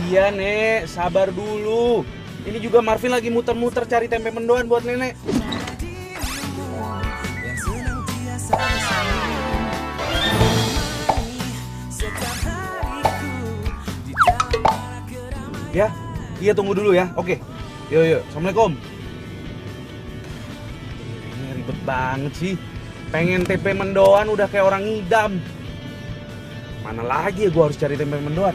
Iya, Nek. Sabar dulu. Ini juga Marvin lagi muter-muter cari tempe mendoan buat Nenek. Ya, iya tunggu dulu ya. Oke. Yo. Assalamualaikum. Ini ribet banget sih. Pengen tempe mendoan udah kayak orang ngidam. Mana lagi ya gue harus cari tempe mendoan?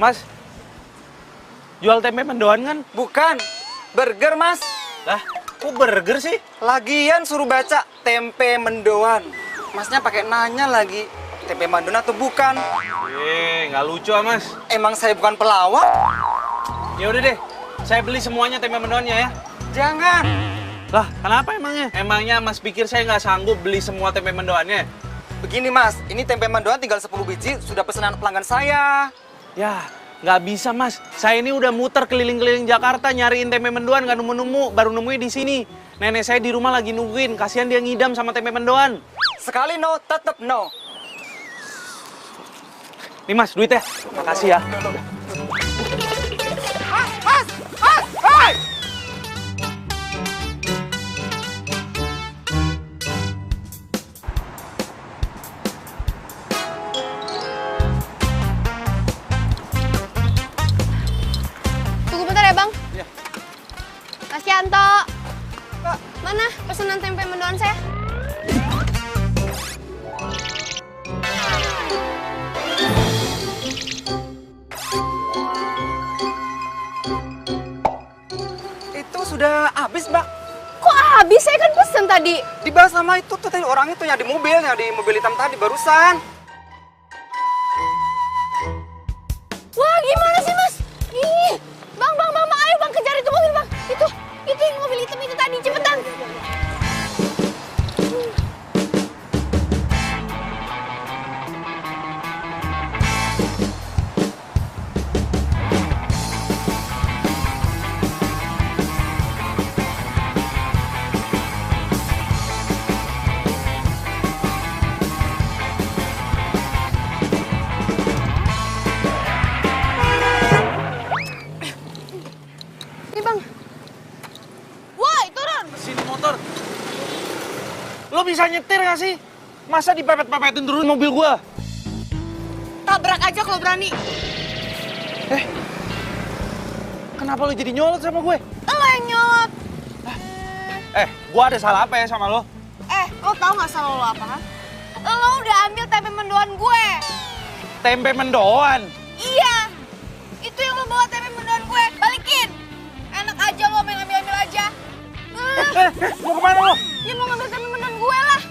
Mas, jual tempe mendoan kan? Bukan, burger mas. Lah, kok burger sih? Lagian suruh baca tempe mendoan. Masnya pakai nanya lagi, tempe mendoan atau bukan? Nggak lucu ah, Mas. Emang saya bukan pelawak? Ya udah deh, saya beli semuanya tempe mendoannya ya. Jangan. Lah, kenapa emangnya? Emangnya Mas pikir saya nggak sanggup beli semua tempe mendoannya? Begini mas, ini tempe mendoan tinggal 10 biji, sudah pesanan pelanggan saya. Ya, nggak bisa Mas. Saya ini udah muter keliling-keliling Jakarta nyariin tempe mendoan nggak nemu-nemu, baru nemuin di sini. Nenek saya di rumah lagi nungguin, kasihan dia ngidam sama tempe mendoan. Sekali no, tetap no. Nih Mas, duitnya. Makasih ya. Mas, hai! Tunggu bentar ya, Bang. Iya. Mas Yanto. Mana pesanan tempe mendoan saya? Itu sudah habis mbak. Kok habis? Saya kan pesen tadi. Dibahas sama itu tuh tadi orang itu yang di mobil hitam tadi barusan. Wah, gimana sih, Mas? Ih, Bang, ayo Bang kejar itu mobil, Bang. Itu yang mobil hitam itu tadi, cepetan. Nih, Bang. Woi, turun. Sini motor. Lo bisa nyetir gak sih? Masa dipepet-pepetin terus mobil gua? Tabrak aja kalau berani. Kenapa lo jadi nyolot sama gue? Lo yang nyolot. Gua ada salah apa ya sama lo? Lo tau gak salah lo apa, kan? Lo udah ambil tempe mendoan gue. Tempe mendoan? Iya. Itu yang lo bawa tempe mendoan gue. Balikin. Enak aja lo main ambil-ambil aja. Mau kemana lo? Ya mau ngambil tempe mendoan gue lah.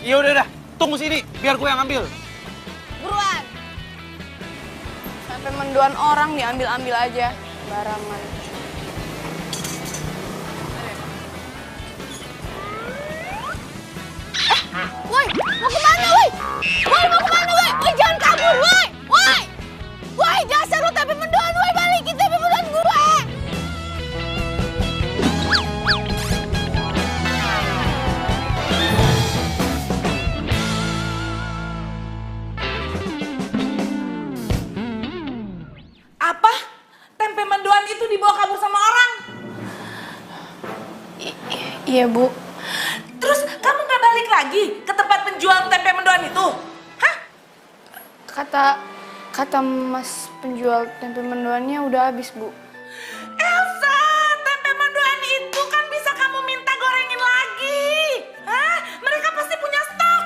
Ya udah, tunggu sini, biar gue yang ambil. Buruan. Tempe mendoan orang diambil-ambil aja. Barangan. Woi, mau kemana, woi? Woi, mau kemana, woi? Woi, jangan kabur, woi! Woi! Woi, dasar lo tempe mendoan, woi, balikin tempe mendoan gue! Apa? Tempe mendoan itu dibawa kabur sama orang? Iya, Bu. Terus kamu nggak balik lagi ke tempat penjual tempe mendoan itu? Hah? Kata Mas penjual tempe mendoannya udah habis, Bu. Elsa, tempe mendoan itu kan bisa kamu minta gorengin lagi. Hah? Mereka pasti punya stok.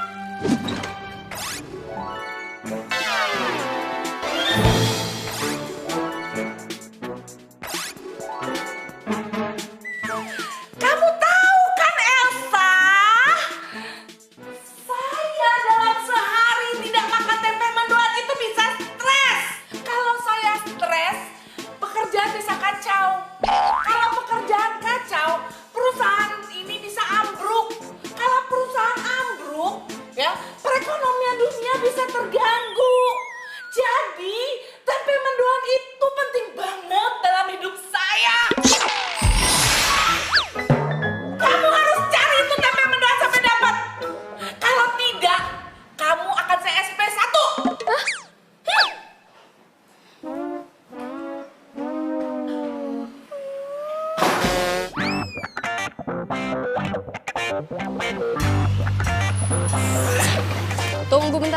Kamu tahu kan Elsa? Saya dalam sehari tidak makan tempe mendoan itu bisa stres. Kalau saya stres, pekerjaan bisa kacau. Kalau pekerjaan kacau, perusahaan ini bisa ambruk. Kalau perusahaan ambruk, ya perekonomian dunia bisa terganggu.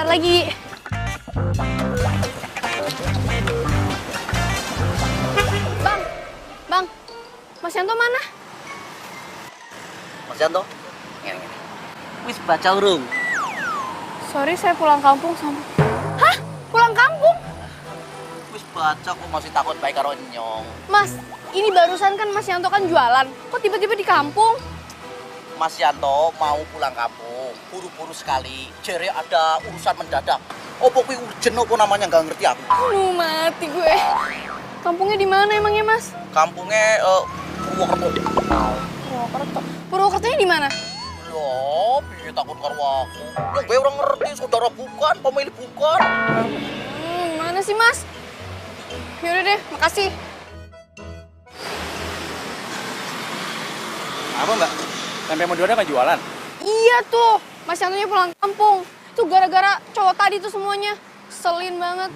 lagi. Bang, Mas Yanto mana? Mas Yanto, ngene. Wis baca urung? Sorry, saya pulang kampung sama... Hah? Pulang kampung? Wis baca kok masih takut baik karo nyong. Mas, ini barusan kan Mas Yanto kan jualan. Kok tiba-tiba di kampung? Mas Yanto mau pulang kampung, buru-buru sekali. Jere ada urusan mendadak. Opo kuwi urgent opo namanya nggak ngerti aku. Aduh, mati gue. Kampungnya di mana emangnya, Mas? Kampungnya Purwokerto. Purwokerto. Purwokertonya di mana? Loh, piye takut karo aku? Yang gue orang ngerti, saudara bukan, pemilik bukan. Mana sih, Mas? Yaudah deh, makasih. Apa mbak? Tempe mendoannya nggak jualan? Iya tuh, Mas Yantonya pulang kampung. Itu gara-gara cowok tadi tuh semuanya. Selin banget.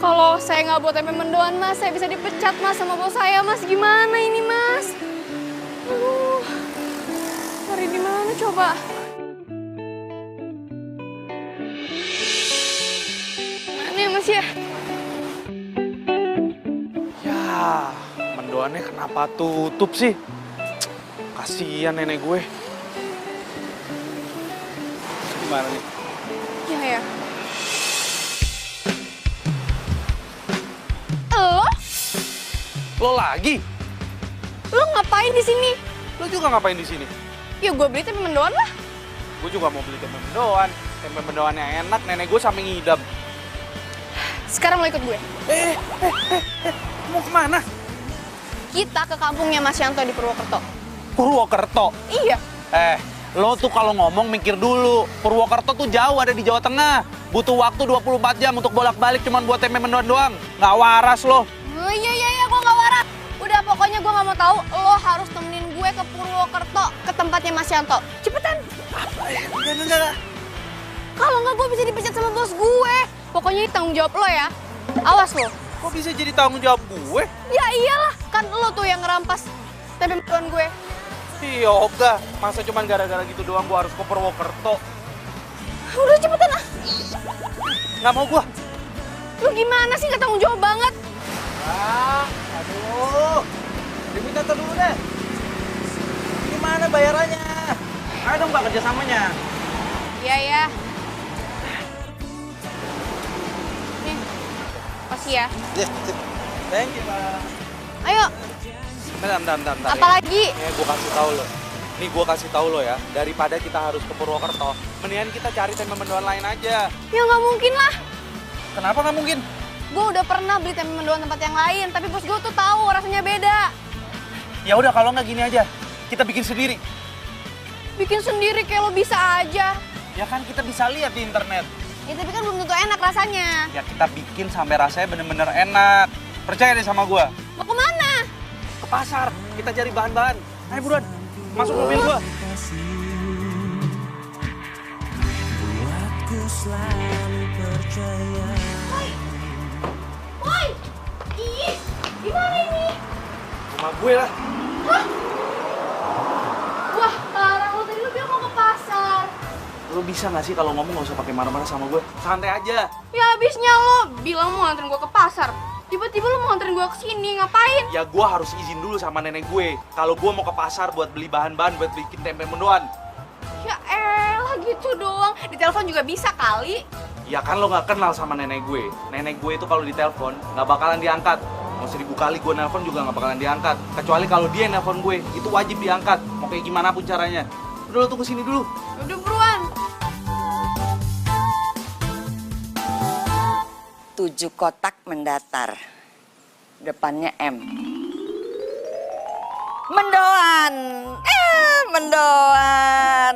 Kalau saya nggak buat tempe mendoan, Mas, saya bisa dipecat, Mas, sama bos saya, Mas. Gimana ini, Mas? Aduh, cari di mana coba? Mana ya, Mas ya? Ya, mendoannya kenapa tutup sih? Kasihan nenek gue. Gimana nih? Ya, ya. Lo lagi? Lo ngapain di sini? Lo juga ngapain di sini? Ya gue beli tempe mendoan lah. Gue juga mau beli tempe mendoan. Tempe mendoannya enak, nenek gue sampe ngidam. Sekarang mau ikut gue. Mau kemana? Kita ke kampungnya Mas Yanto di Purwokerto. Purwokerto? Iya. Lo tuh kalau ngomong mikir dulu. Purwokerto tuh jauh, ada di Jawa Tengah. Butuh waktu 24 jam untuk bolak-balik cuman buat tempe mendoan doang. Nggak waras lo. Oh, iya, gue nggak waras. Udah, pokoknya gue nggak mau tahu. Lo harus temenin gue ke Purwokerto, ke tempatnya Mas Yanto. Cepetan. Enggak. Kalau nggak, gue bisa dipecat sama bos gue. Pokoknya ini tanggung jawab lo ya. Awas lo. Kok bisa jadi tanggung jawab gue? Ya iyalah, kan lo tuh yang ngerampas tempe mendoan gue. Yoga, masa cuman gara-gara gitu doang gue harus ke Purwokerto? Udah cepetan ah. Nggak mau gue. Lu gimana sih, nggak tanggung jawab banget? Aduh, diminta dulu deh. Gimana bayarannya? Ayo dong Pak, kerjasamanya. Iya. Nih, kasih ya. Thank you, Pak. Ayo, Bentar. apalagi? Gue kasih tahu lo. Nih gue kasih tahu lo ya, daripada kita harus ke Purwokerto, mendingan kita cari tempe mendoan lain aja. Ya nggak mungkin lah. Kenapa nggak mungkin? Gue udah pernah beli tempe mendoan tempat yang lain, tapi bos gue tuh tahu rasanya beda. Ya udah kalau nggak gini aja, kita bikin sendiri. Bikin sendiri kayak lo bisa aja. Ya kan kita bisa lihat di internet. Ya tapi kan belum tentu enak rasanya. Ya kita bikin sampai rasanya bener-bener enak. Percaya deh sama gue. Mau kemana? Ke pasar, kita cari bahan-bahan. Ayo buruan, masuk mobil gue. Woi, ih, gimana ini? Rumah gue lah. Hah? Wah, parah lo tadi lo bilang mau ke pasar. Lo bisa nggak sih kalau ngomong nggak usah pakai marah-marah sama gue? Santai aja. Ya habisnya lo bilang mau nganterin gue ke pasar. Tiba-tiba lo mau nganterin gue ke sini, ngapain? Ya gue harus izin dulu sama nenek gue. Kalau gue mau ke pasar buat beli bahan-bahan buat bikin tempe mendoan. Ya elah gitu doang. Di telepon juga bisa kali. Ya kan lo nggak kenal sama nenek gue. Nenek gue itu kalau ditelepon nggak bakalan diangkat. Mau 1000 kali gue nelpon juga nggak bakalan diangkat. Kecuali kalau dia yang nelpon gue, itu wajib diangkat. Mau kayak gimana pun caranya. Udah lo tunggu sini dulu. Udah buruan. 7 kotak mendatar. Depannya M. Mendoan. Mendoan.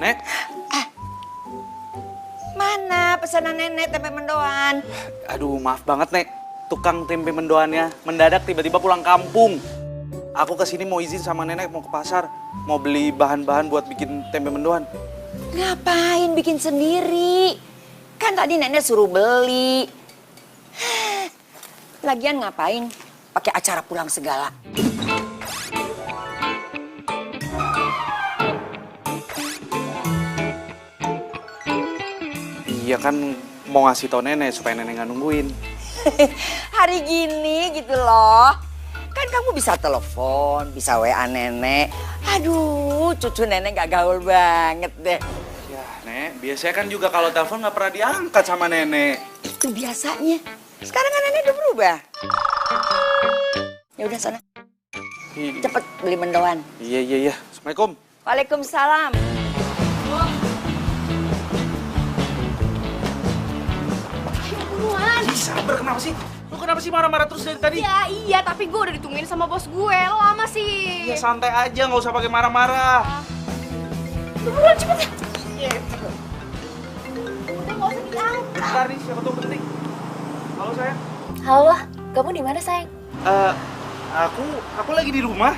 Nek, Mana pesanan nenek tempe mendoan? aduh maaf banget Nek. Tukang tempe mendoannya mendadak tiba-tiba pulang kampung. Aku kesini mau izin sama nenek mau ke pasar. Mau beli bahan-bahan buat bikin tempe mendoan. Ngapain bikin sendiri? Kan tadi nenek suruh beli. Lagian ngapain pakai acara pulang segala? Iya kan mau ngasih tau nenek supaya nenek nggak nungguin. Hari gini gitu loh. Kan kamu bisa telepon, bisa WA nenek. Aduh, cucu nenek gak gaul banget deh. Ya nek, biasanya kan juga kalau telepon nggak pernah diangkat sama nenek. Itu biasanya. Sekarang kan nenek udah berubah. Ya udah sana. Cepet beli mendoan. Iya. Assalamualaikum. Waalaikumsalam. Buruan. Ih, sabar kenapa sih? Lu kenapa sih marah-marah terus dari tadi? Ya iya, tapi gue udah ditungguin sama bos gue. Lo lama sih. Ya santai aja, nggak usah pakai marah-marah. Buruan cepet ya. Udah gak usah diangkat. Bentar nih, siapa tuh penting. Halo sayang. Halo, kamu di mana sayang? Aku lagi di rumah.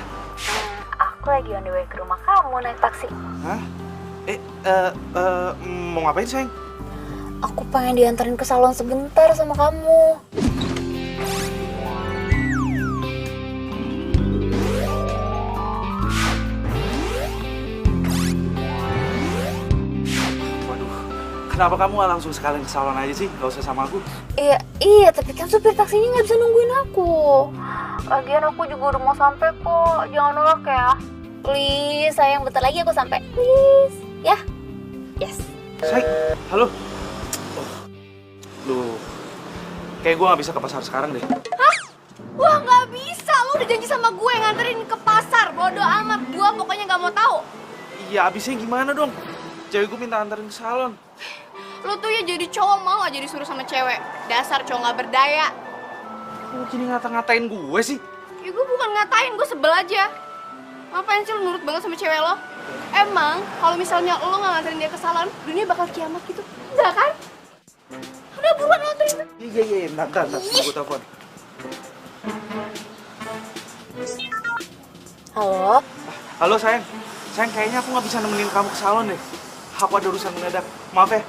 Aku lagi on the way ke rumah kamu naik taksi. Hah? Mau ngapain sayang? Aku pengen diantarin ke salon sebentar sama kamu. Waduh, kenapa kamu nggak langsung sekalian ke salon aja sih? Gak usah sama aku. Iya, tapi kan supir taksinya nggak bisa nungguin aku. Lagian aku juga udah mau sampai kok. Jangan nolak ya. Please, sayang, bentar lagi aku sampai. Please, ya. Yes. Sayang, halo. Loh, kayak gue gak bisa ke pasar sekarang deh. Hah? Wah nggak bisa. Lo udah janji sama gue nganterin ke pasar. Bodoh amat. Gue pokoknya nggak mau tahu. Iya, abisnya gimana dong? Cewek gue minta anterin ke salon. Lo tuh ya jadi cowok mau aja disuruh sama cewek. Dasar cowok nggak berdaya. Lu gini ngata-ngatain gue sih? Ya gue bukan ngatain, gue sebel aja. Ngapain sih lo nurut banget sama cewek lo? Emang kalau misalnya lo nggak nganterin dia ke salon, dunia bakal kiamat gitu? Enggak kan? Udah buruan nganterin. Iya, bentar, gue telepon. Halo? Halo sayang, kayaknya aku nggak bisa nemenin kamu ke salon deh. Aku ada urusan mendadak, maaf ya.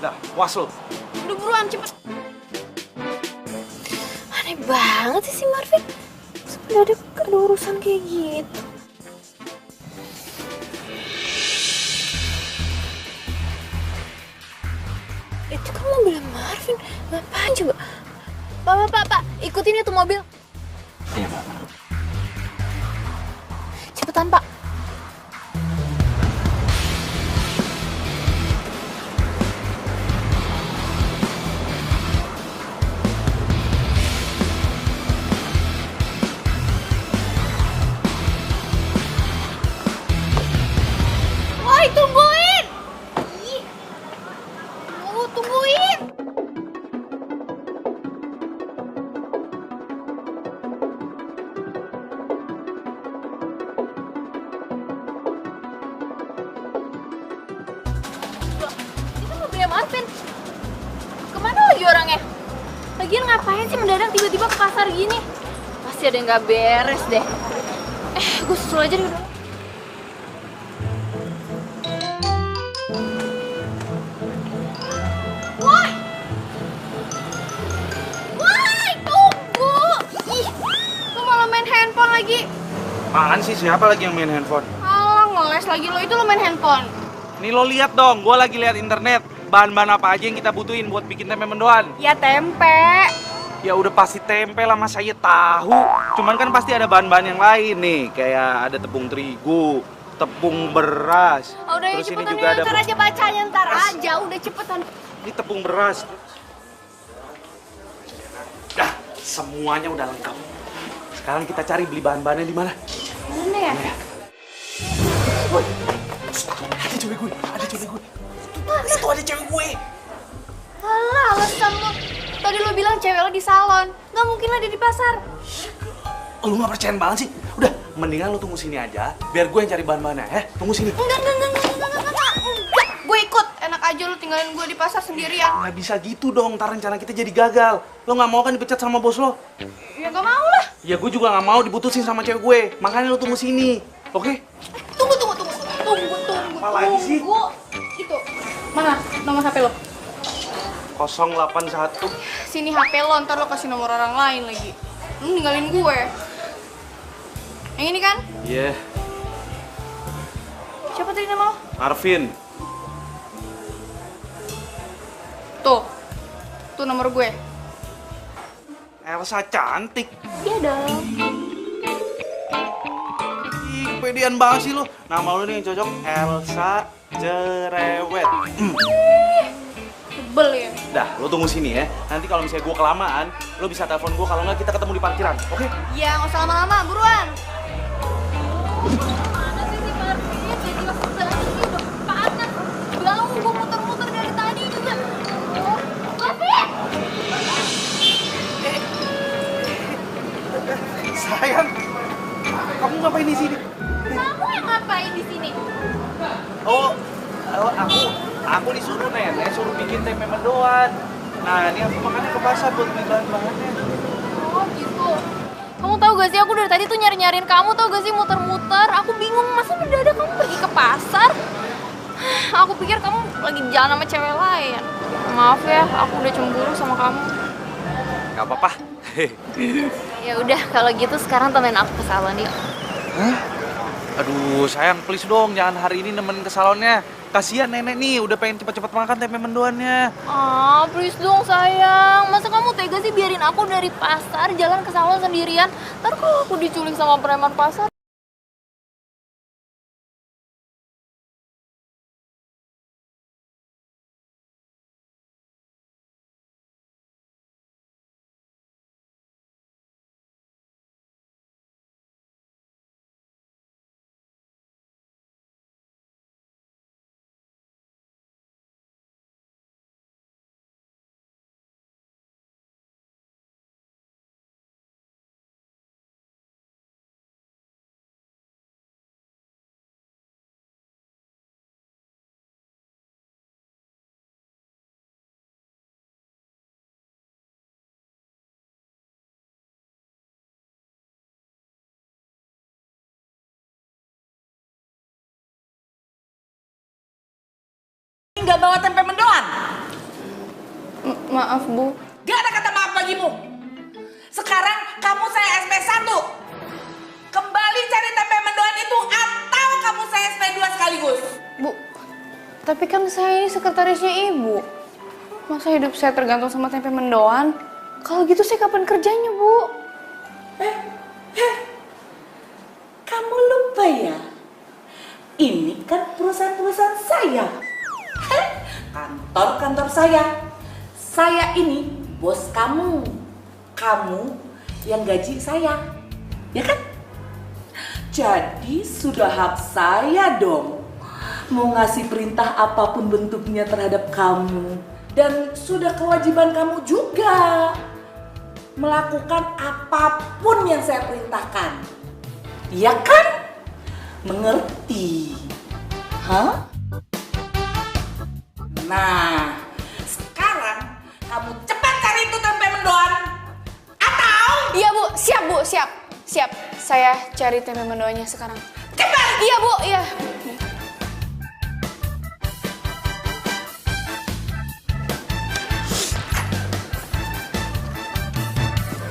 Dah, was lo. Udah buruan, cepet. Aneh banget sih si Marvin. Sebenarnya ada urusan kayak gitu. Itu kan mobilnya Marvin. Ngapain coba? Pak, ikutin itu mobil. Iya, Pak. Cepetan, Pak. Woi, tungguin! Ih. Tungguin! Itu mobilnya Marvin. Kemana lagi orangnya? Lagian ngapain sih mendadak tiba-tiba ke pasar gini? Pasti ada yang gak beres deh. Gue susul aja deh udah. Woi! Woi, tunggu! Ih, lu malah main handphone lagi. Apaan sih, siapa lagi yang main handphone? Alah, ngeles lagi lo, itu lo main handphone. Nih lo lihat dong, gue lagi lihat internet. Bahan-bahan apa aja yang kita butuhin buat bikin tempe mendoan? Ya tempe. Ya udah pasti tempe lah, mas saya tahu. Cuman kan pasti ada bahan-bahan yang lain nih, kayak ada tepung terigu, tepung beras. Oh, udah ya Terus ini cepetan juga ya, ada ntar aja bacanya, ntar beras. aja, udah cepetan. Ini tepung beras. Dah, semuanya udah lengkap. Sekarang kita cari beli bahan-bahannya di mana? Mana ya? Woi, ada cewek gue, Itu ada cewek gue. Alah, alasan lo. Tadi lo bilang cewek lo di salon. Nggak mungkin lah dia di pasar. Lu nggak percaya banget sih? Udah, mendingan lu tunggu sini aja, biar gue yang cari bahan-bahannya, Tunggu sini. Enggak. Gue ikut. Enak aja lo tinggalin gue di pasar sendirian. Nggak bisa gitu dong, ntar rencana kita jadi gagal. Lo nggak mau kan dipecat sama bos lo? Ya nggak mau lah. Ya gue juga nggak mau diputusin sama cewek gue. Makanya lo tunggu sini, oke? Tunggu. Apa lagi sih? Itu. Mana nomor HP lo? 081. Sini HP lo, ntar lo kasih nomor orang lain lagi. Lu ninggalin gue. Yang ini kan? Iya, Siapa tadi nama lo? Arvin. tuh nomor gue? Elsa cantik. Iya dong. Ih, kepedean banget sih lu. Nama lu nih yang cocok Elsa Cerewet. Tebel ya. Dah, lu tunggu sini ya. Nanti kalau misalnya gua kelamaan, lu bisa telepon gua, kalau nggak kita ketemu di parkiran. Oke? Iya, nggak usah lama-lama, buruan. Mana sih si Marvin? Dia jelas banget sih, udah panas. Bau, gue muter-muter dari tadi juga. Oh, Marvin! Sayang, kamu ngapain di sini? Kamu yang ngapain di sini? Oh, aku disuruh nenek suruh bikin tempe mendoan. Nah, ini aku makannya ke pasar buat beli bahan-bahannya. Oh, gitu. Kamu tahu gak sih, aku dari tadi tuh nyari-nyariin kamu, tahu gak sih, muter-muter. Aku bingung, masa mendadak kamu pergi ke pasar? Aku pikir kamu lagi jalan sama cewek lain. Maaf ya, aku udah cemburu sama kamu. Gak apa-apa. Ya udah, kalau gitu sekarang temenin aku ke salon yuk. Aduh, sayang, please dong, jangan hari ini nemenin ke salonnya. Kasihan nenek nih, udah pengen cepet-cepet makan tempe mendoannya. Ah, please dong sayang. Masa kamu tega sih biarin aku dari pasar jalan ke salon sendirian? Ntar kalau aku diculik sama preman pasar. Nggak bawa tempe mendoan? Maaf Bu. Gak ada kata maaf bagimu. Sekarang kamu saya SP1. Kembali cari tempe mendoan itu atau kamu saya SP2 sekaligus. Bu, tapi kan saya ini sekretarisnya Ibu. Masa hidup saya tergantung sama tempe mendoan? Kalau gitu saya kapan kerjanya, Bu? Kamu lupa ya? Ini kan perusahaan-perusahaan saya. Kantor-kantor saya. Saya ini bos kamu. Kamu yang gaji saya. Ya kan? Jadi sudah hak saya dong mau ngasih perintah apapun bentuknya terhadap kamu. Dan sudah kewajiban kamu juga melakukan apapun yang saya perintahkan. Iya kan? Mengerti? Hah? Nah, sekarang kamu cepat cari itu tempe mendoan. Atau Iya Bu, siap Bu, siap. Siap, saya cari tempe mendoannya sekarang. cepat. Iya Bu, iya.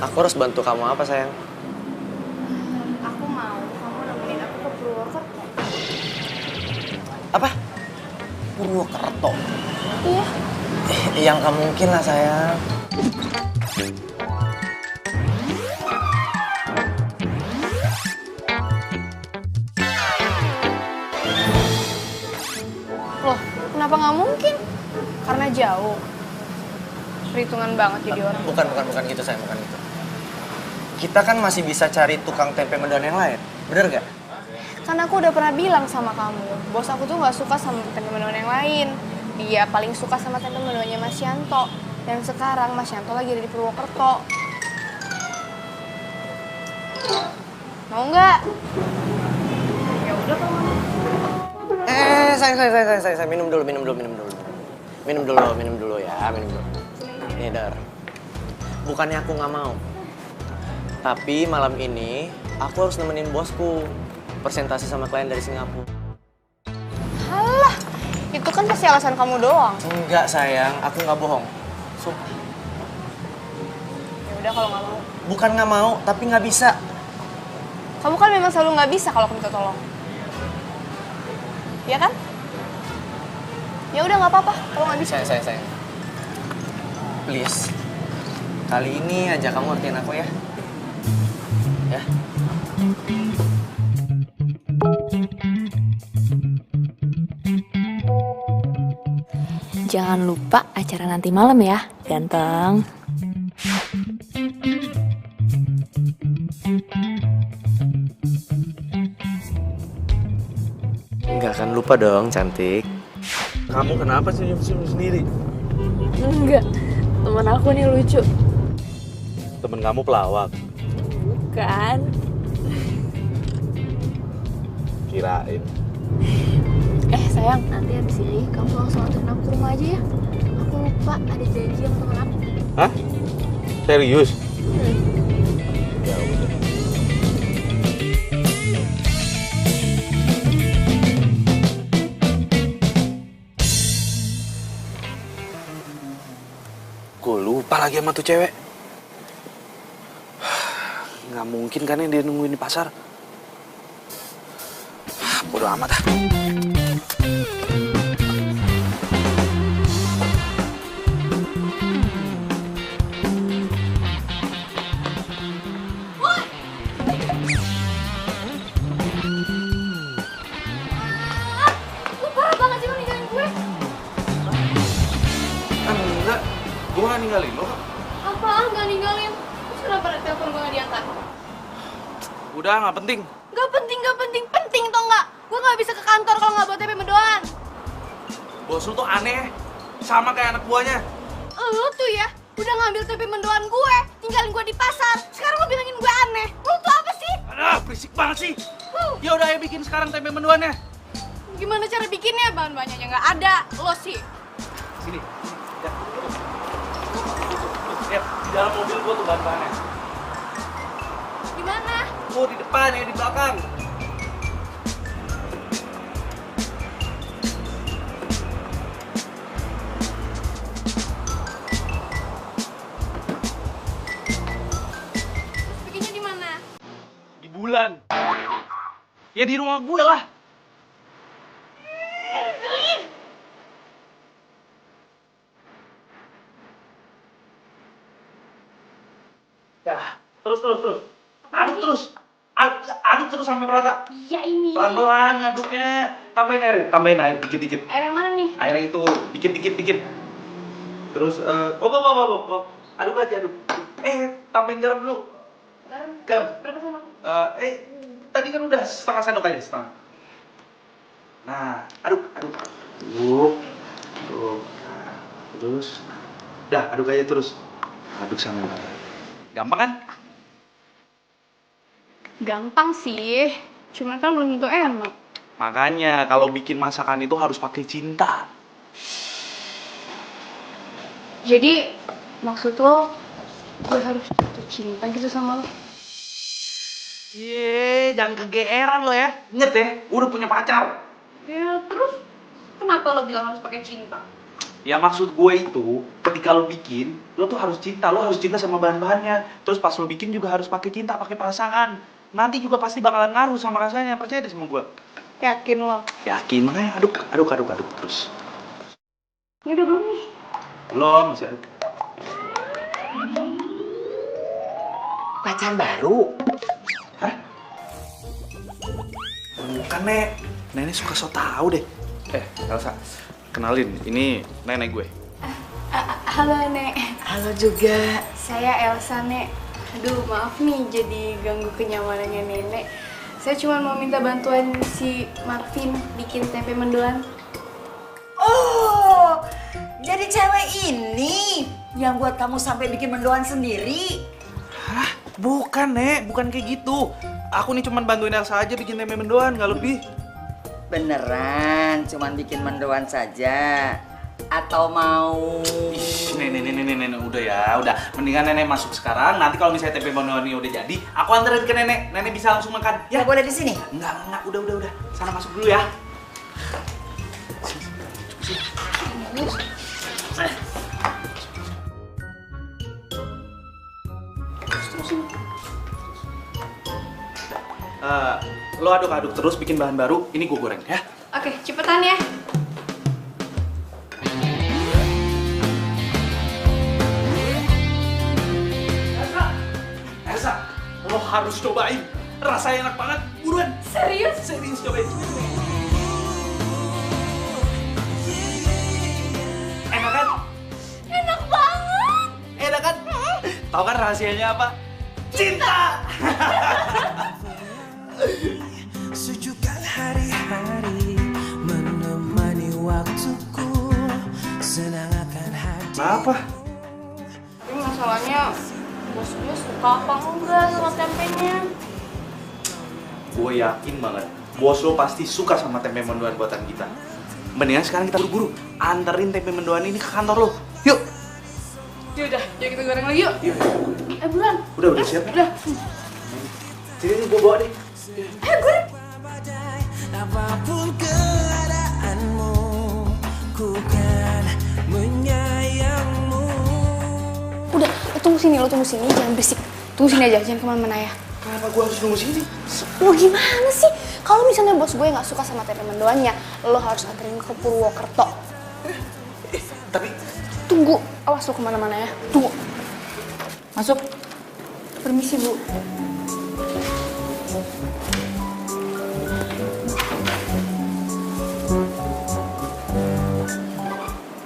Aku harus bantu kamu apa sayang? Aku mau kamu nemenin aku ke Purwokerto. Apa? Purwokerto? Iya. Yang gak mungkin lah sayang. Loh, kenapa nggak mungkin? Karena jauh. Perhitungan banget jadi orang. Bukan gitu sayang, bukan gitu. Kita kan masih bisa cari tukang tempe mendoan yang lain, bener gak? Kan aku udah pernah bilang sama kamu, bos aku tuh nggak suka sama tempe mendoan yang lain. Dia paling suka sama tempe mendoannya Mas Yanto. Dan sekarang Mas Yanto lagi ada di Purwokerto. Mau nggak? Ya udah kalau mau. Sayang, minum dulu ya, minum dulu. Nih, Dar. Bukannya aku nggak mau. Tapi malam ini aku harus nemenin bosku presentasi sama klien dari Singapura. Halah, itu kan pasti alasan kamu doang. Enggak sayang, aku nggak bohong. Sumpah. Ya udah kalau nggak mau. Bukan nggak mau, tapi nggak bisa. Kamu kan memang selalu nggak bisa kalau aku minta tolong. Ya kan? Ya udah nggak apa-apa kalau nggak bisa. Sayang. Liz, kali ini aja kamu ngertiin aku ya. Ya. Jangan lupa acara nanti malam ya, ganteng. Nggak akan lupa dong, cantik. Kamu kenapa senyum-senyum sendiri? Enggak, temen aku nih lucu. Temen kamu pelawak. Kan? Kirain. Sayang, nanti habis ini kamu langsung anterin aku ke rumah aja ya. Aku lupa ada janji sama temen aku. Hah? Serius? Ya udah. Gue lupa lagi sama tuh cewek. Nggak mungkin kan yang dia nungguin di pasar. Bodoh amat ah. Lu parah banget sih lu ninggalin gue. Enggak, gue nggak ninggalin lo kok. Apaan gak ninggalin? Terus kenapa telepon gue gak diangkat? Udah, nggak penting. Gak penting, penting tau nggak? Gue gak bisa ke kantor kalau nggak bawa TP mendoan. Bos lu tuh aneh, sama kayak anak buahnya. Lu tuh ya, udah ngambil TP mendoan gue, tinggalin gue di pasar. Sekarang lu bilangin gue aneh. Lu tuh apa sih? Aduh, berisik banget sih. Ya udah, ayo bikin sekarang tempe mendoannya. Gimana cara bikinnya? Bahan-bahannya aja nggak ada. Lo sih. Sini. Ya. Lihat, di dalam mobil gua tuh bahan-bahannya. Di mana? Oh, di depan ya, di belakang. Terus bikinnya di mana? Di bulan. Ya di rumah gue lah. Ya, terus. Aduk terus sampai merata. Ya ini. Pelan-pelan aduknya. Tambahin air dikit-dikit. Air yang mana nih? Air yang itu dikit. Terus oh. Aduk lagi. Tambahin garam dulu. Garam? Berapa sendok? Tadi kan udah setengah sendok aja, setengah. Nah, aduk. Tuh. Nah, terus. Dah, aduk aja terus. Aduk sampai merata. Gampang kan? Gampang sih. Cuman kan belum tentu enak. Makanya kalau bikin masakan itu harus pakai cinta. Jadi maksud lo gue harus jatuh cinta gitu sama lo? Jangan kegeeran lo ya. Ingat ya, udah punya pacar. Ya terus kenapa lo bilang harus pakai cinta? Ya maksud gue itu, ketika lo bikin, lo tuh harus cinta. Lo harus cinta sama bahan-bahannya. Terus pas lo bikin juga harus pakai cinta, pakai perasaan. Nanti juga pasti bakalan ngaruh sama rasanya. Percaya deh sama gue. Yakin lo? Yakin, makanya aduk terus. Ini udah belum nih? Belum, masih aduk. Pacar baru? Hah? Bukan, Nek. Nenek suka so tau deh. Elsa, kenalin, ini nenek gue. Halo Nek. Halo juga. Saya Elsa Nek. Aduh maaf nih jadi ganggu kenyamanannya nenek. Saya cuma mau minta bantuan si Marvin bikin tempe mendoan. Oh, jadi cewek ini yang buat kamu sampai bikin mendoan sendiri? Hah? Bukan, Nek. Bukan kayak gitu. Aku nih cuma bantuin Elsa aja bikin tempe mendoan, nggak lebih. Beneran, cuman bikin mendoan saja? Atau mau... Ih, nenek, udah ya, udah. Mendingan nenek masuk sekarang. Nanti kalau misalnya tempe mendoannya udah jadi, aku anterin ke nenek. Nenek bisa langsung makan. Ya? Nggak boleh di sini? Enggak, udah. Sana masuk dulu ya. Lo aduk-aduk terus, bikin bahan baru. Ini gue goreng ya. Oke, cepetan ya. harus cobain. Rasanya enak banget. Buruan. Serius? Serius cobain. Enak kan? Enak banget. Enak kan? Tahu kan rahasianya apa? Cinta. Sejukkan hari-hari menemani waktuku, senang akan hati. Apa? Tapi masalahnya bos gue suka apa enggak sama tempenya? Gue yakin banget, bos lo pasti suka sama tempe mendoan buatan kita. Mendingan sekarang kita buru-buru anterin tempe mendoan ini ke kantor lo. Yuk. Yaudah, yuk kita goreng lagi yuk. Yuk. Buruan. Udah siap? Udah. Sini gue bawa deh. Goreng. Apapun keadaanmu, ku kan menyayangmu. Udah, lo tunggu sini, jangan berisik. Tunggu sini aja, jangan kemana-mana ya. Kenapa gue harus nunggu sini? Lo gimana sih? Kalau misalnya bos gue nggak suka sama tempe mendoannya, lo harus anterin ke Purwokerto. Tapi Tunggu, awas lo kemana-mana ya. Tunggu. Masuk. Permisi, Bu.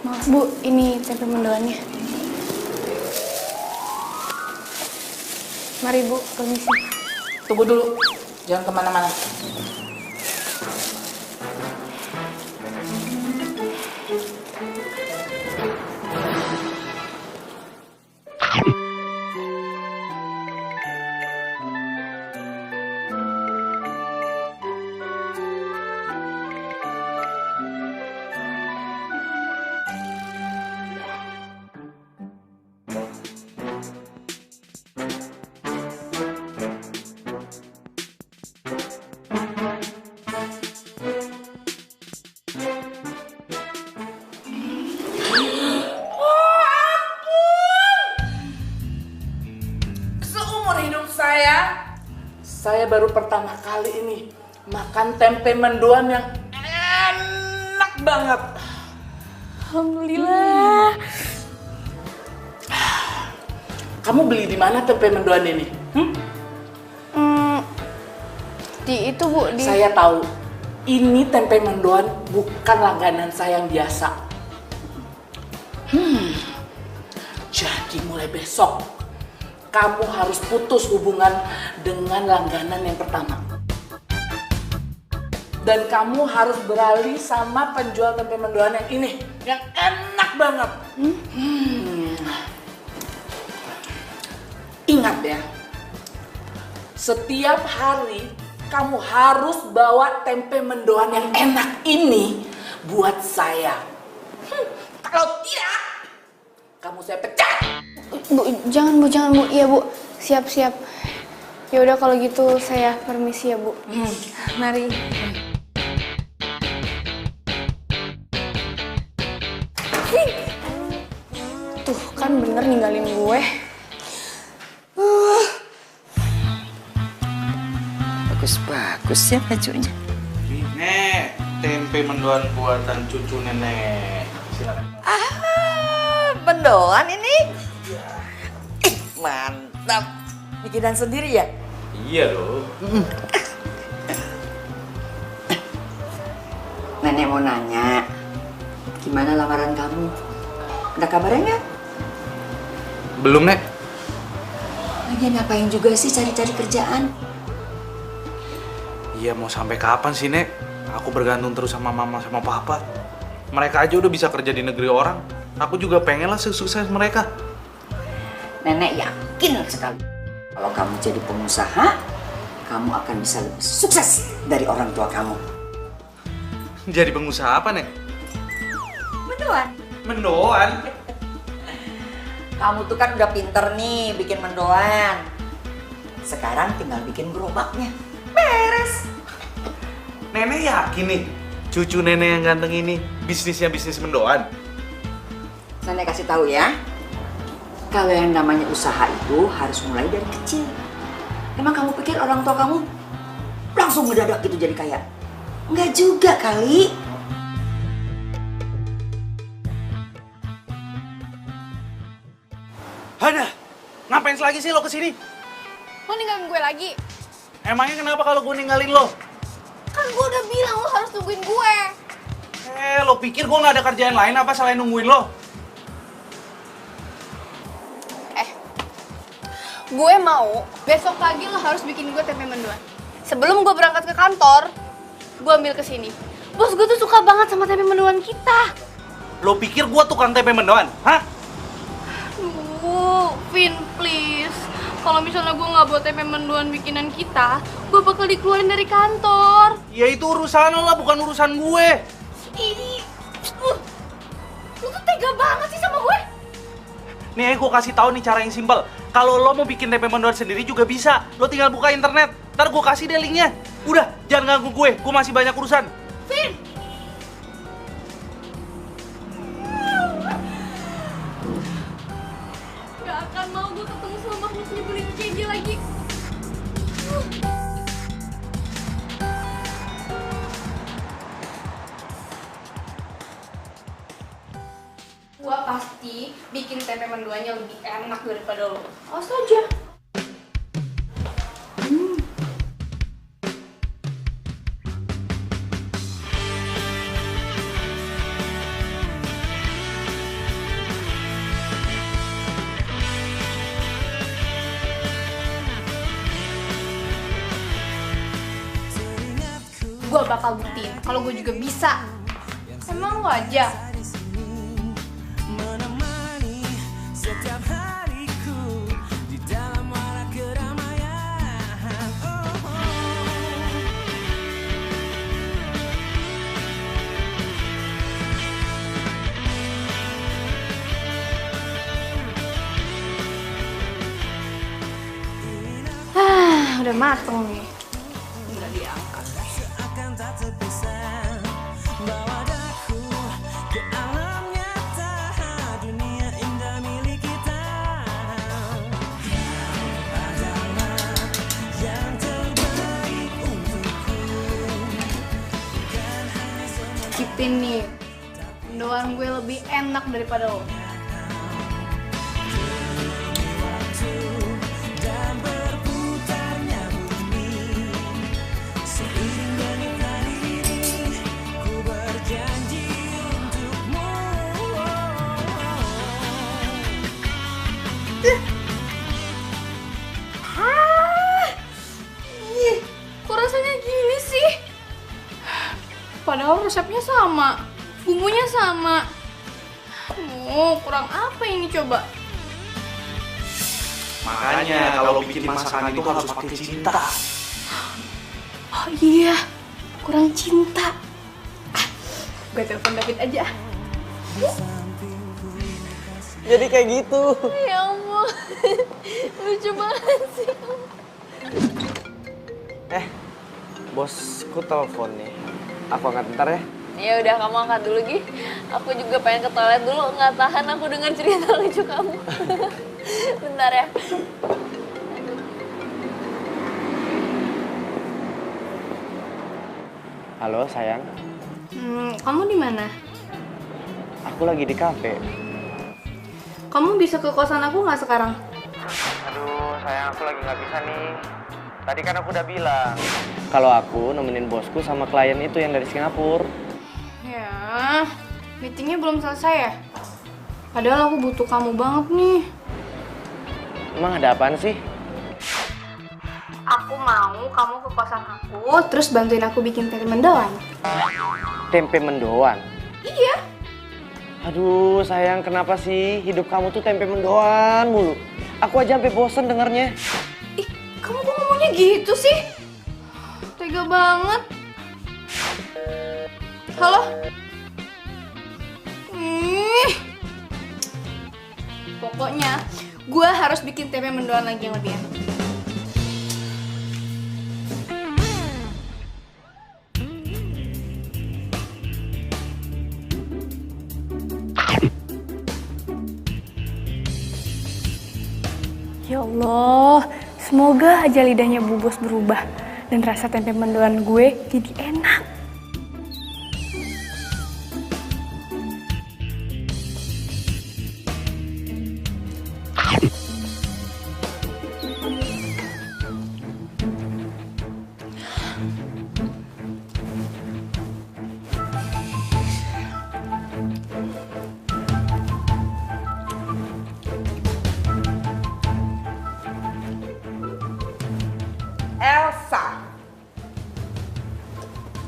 Maaf, Bu, ini tempe mendoannya. Mari, Bu, permisi. Tunggu dulu. Jangan kemana-mana. Seumur hidup saya baru pertama kali ini makan tempe mendoan yang enak banget. Alhamdulillah. Kamu beli di mana tempe mendoan ini? Di itu, Bu, di... Saya tahu, ini tempe mendoan bukan langganan saya yang biasa. Jadi mulai besok, kamu harus putus hubungan dengan langganan yang pertama. Dan kamu harus beralih sama penjual tempe mendoan yang ini, yang enak banget. Ingat ya, setiap hari kamu harus bawa tempe mendoan yang enak ini buat saya. Kalau tidak, kamu saya pecat. Bu, jangan, Bu. Iya, Bu. Siap. Ya udah kalau gitu saya permisi ya, Bu. Mari. Tuh, kan bener ninggalin gue. Bagus ya bajunya. Nek, tempe mendoan buatan cucu nenek. Silakan. Mendoan ini? Mantap. Bikinan sendiri ya? Iya dong. Nenek mau nanya, gimana lamaran kamu? Ada kabarnya nggak? Belum, Nek. Lagi ngapain juga sih cari-cari kerjaan? Iya, mau sampai kapan sih, Nek? Aku bergantung terus sama mama sama papa. Mereka aja udah bisa kerja di negeri orang. Aku juga pengen lah sukses mereka. Nenek yakin sekali. Kalau kamu jadi pengusaha, kamu akan bisa lebih sukses dari orang tua kamu. Jadi pengusaha apa, Nek? Mendoan. Mendoan? Kamu tuh kan udah pinter nih bikin mendoan. Sekarang tinggal bikin gerobaknya. Beres. Nenek yakin nih, cucu nenek yang ganteng ini bisnisnya bisnis mendoan? Nenek kasih tahu ya. Kalau yang namanya usaha itu harus mulai dari kecil. Emang kamu pikir orang tua kamu langsung mendadak gitu jadi kaya? Enggak juga kali. Hana, ngapain lagi sih lo kesini? Lo ninggalin gue lagi? Emangnya kenapa kalau gue ninggalin lo? Kan gue udah bilang lo harus tungguin gue. Lo pikir gue nggak ada kerjaan lain apa selain nungguin lo? Gue mau besok pagi lo harus bikin gue tempe mendoan. Sebelum gue berangkat ke kantor, gue ambil ke sini. Bos gue tuh suka banget sama tempe mendoan kita. Lo pikir gue tukang tempe mendoan? Hah? Aduh, Vin, please. Kalau misalnya gue nggak buat tempe mendoan bikinan kita, gue bakal dikeluarin dari kantor. Ya itu urusan lo lah, bukan urusan gue. Ih, lu tuh tega banget sih sama gue. Nih, gue kasih tahu nih cara yang simpel. Kalau lo mau bikin tempe mendoan sendiri juga bisa. Lo tinggal buka internet. Ntar gue kasih deh linknya. Udah, jangan ganggu gue masih banyak urusan. Vin! Gak akan mau gue ketemu sama makhluk nyebelin kayak dia lagi. Gua pasti bikin tempe mendoannya lebih enak daripada lo. Awas aja. Gue bakal buktiin kalau gue juga bisa. Emang lo aja. menemani setiap hariku di dalam warak keramaian. Udah mateng nih. Udah diangkat. Akan tak terpisah bawa daku ke alam nyata dunia indah milik kita. Kau adalah yang terbaik untukku. Cipin nih. Mendoan gue lebih enak daripada lo. Dan berputarnya bumi seiring dengan hari ini ku berjanji untukmu. Ih, kok rasanya gini sih? Padahal resepnya sama, bumbunya sama. Kurang apa ini coba? Makanya kalau bikin masakan itu harus pakai cinta. Oh iya, kurang cinta. Gue telepon David aja. Jadi kayak gitu. Ya ampun, lucu banget sih. Bosku telepon nih. Aku angkat bentar ya. Ya udah, kamu angkat dulu, Gi. Aku juga pengen ke toilet dulu, nggak tahan aku dengar cerita lucu kamu. Bentar ya. Halo sayang, Kamu di mana? aku lagi di kafe. Kamu bisa ke kosan aku nggak sekarang? Aduh sayang, aku lagi nggak bisa nih. Tadi kan aku udah bilang kalau aku nemenin bosku sama klien itu yang dari Singapura. Ya, meetingnya belum selesai ya? Padahal aku butuh kamu banget nih. Emang ada apaan sih? Aku mau kamu ke kosan aku, terus bantuin aku bikin tempe mendoan. Tempe mendoan? Iya. Aduh sayang, kenapa sih hidup kamu tuh tempe mendoan mulu? Aku aja sampai bosen dengernya. Ih, kamu kok ngomongnya gitu sih? Tega banget. Halo? Pokoknya, gue harus bikin tempe mendoan lagi yang lebih enak. Ya Allah, semoga aja lidahnya Bu Bos berubah dan rasa tempe mendoan gue jadi enak.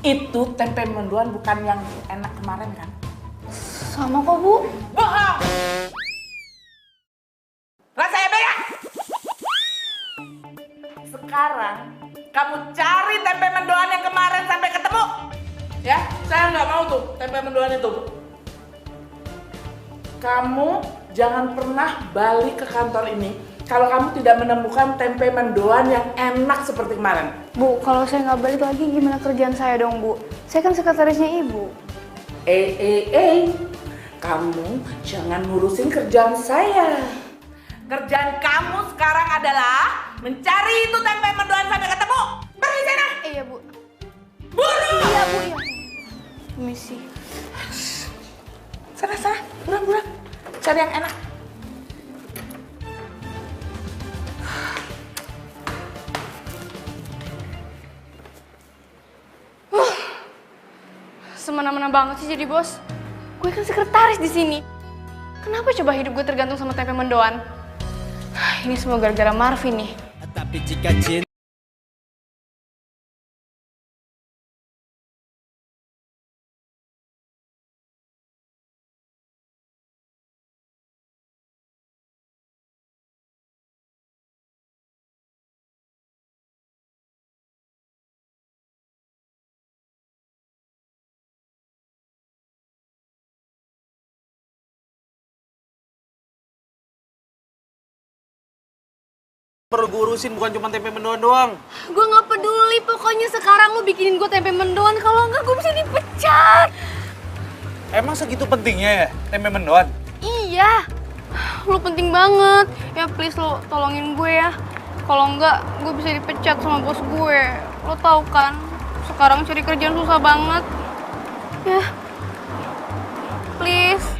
Itu tempe mendoan bukan yang enak kemarin kan? Sama kok, Bu. Bohong! Rasa ya? Sekarang kamu cari tempe mendoan yang kemarin sampai ketemu. Ya, saya nggak mau tuh tempe mendoan itu. Kamu jangan pernah balik ke kantor ini kalau kamu tidak menemukan tempe mendoan yang enak seperti kemarin. Bu, kalau saya nggak balik lagi gimana kerjaan saya dong, Bu? Saya kan sekretarisnya Ibu. Kamu jangan ngurusin kerjaan saya. Kerjaan kamu sekarang adalah mencari itu tempe mendoan sampai ketemu. Pergi sana. Iya, Bu. Buru. Iya, Bu. Iya. Permisi. Sana, buruan. Cari yang enak. Semena-mena banget sih jadi bos. Gue kan sekretaris di sini. Kenapa coba hidup gue tergantung sama tempe mendoan? Ini semua gara-gara Marvin nih. Tapi jika cinta Perlu gue urusin bukan cuma tempe mendoan doang. Gue nggak peduli, pokoknya sekarang lu bikinin gue tempe mendoan. Kalau enggak gue bisa dipecat. Emang segitu pentingnya ya tempe mendoan? Iya, lu penting banget. Ya please lo tolongin gue ya. Kalau enggak gue bisa dipecat sama bos gue. Lo tau kan, sekarang cari kerjaan susah banget. Ya, please.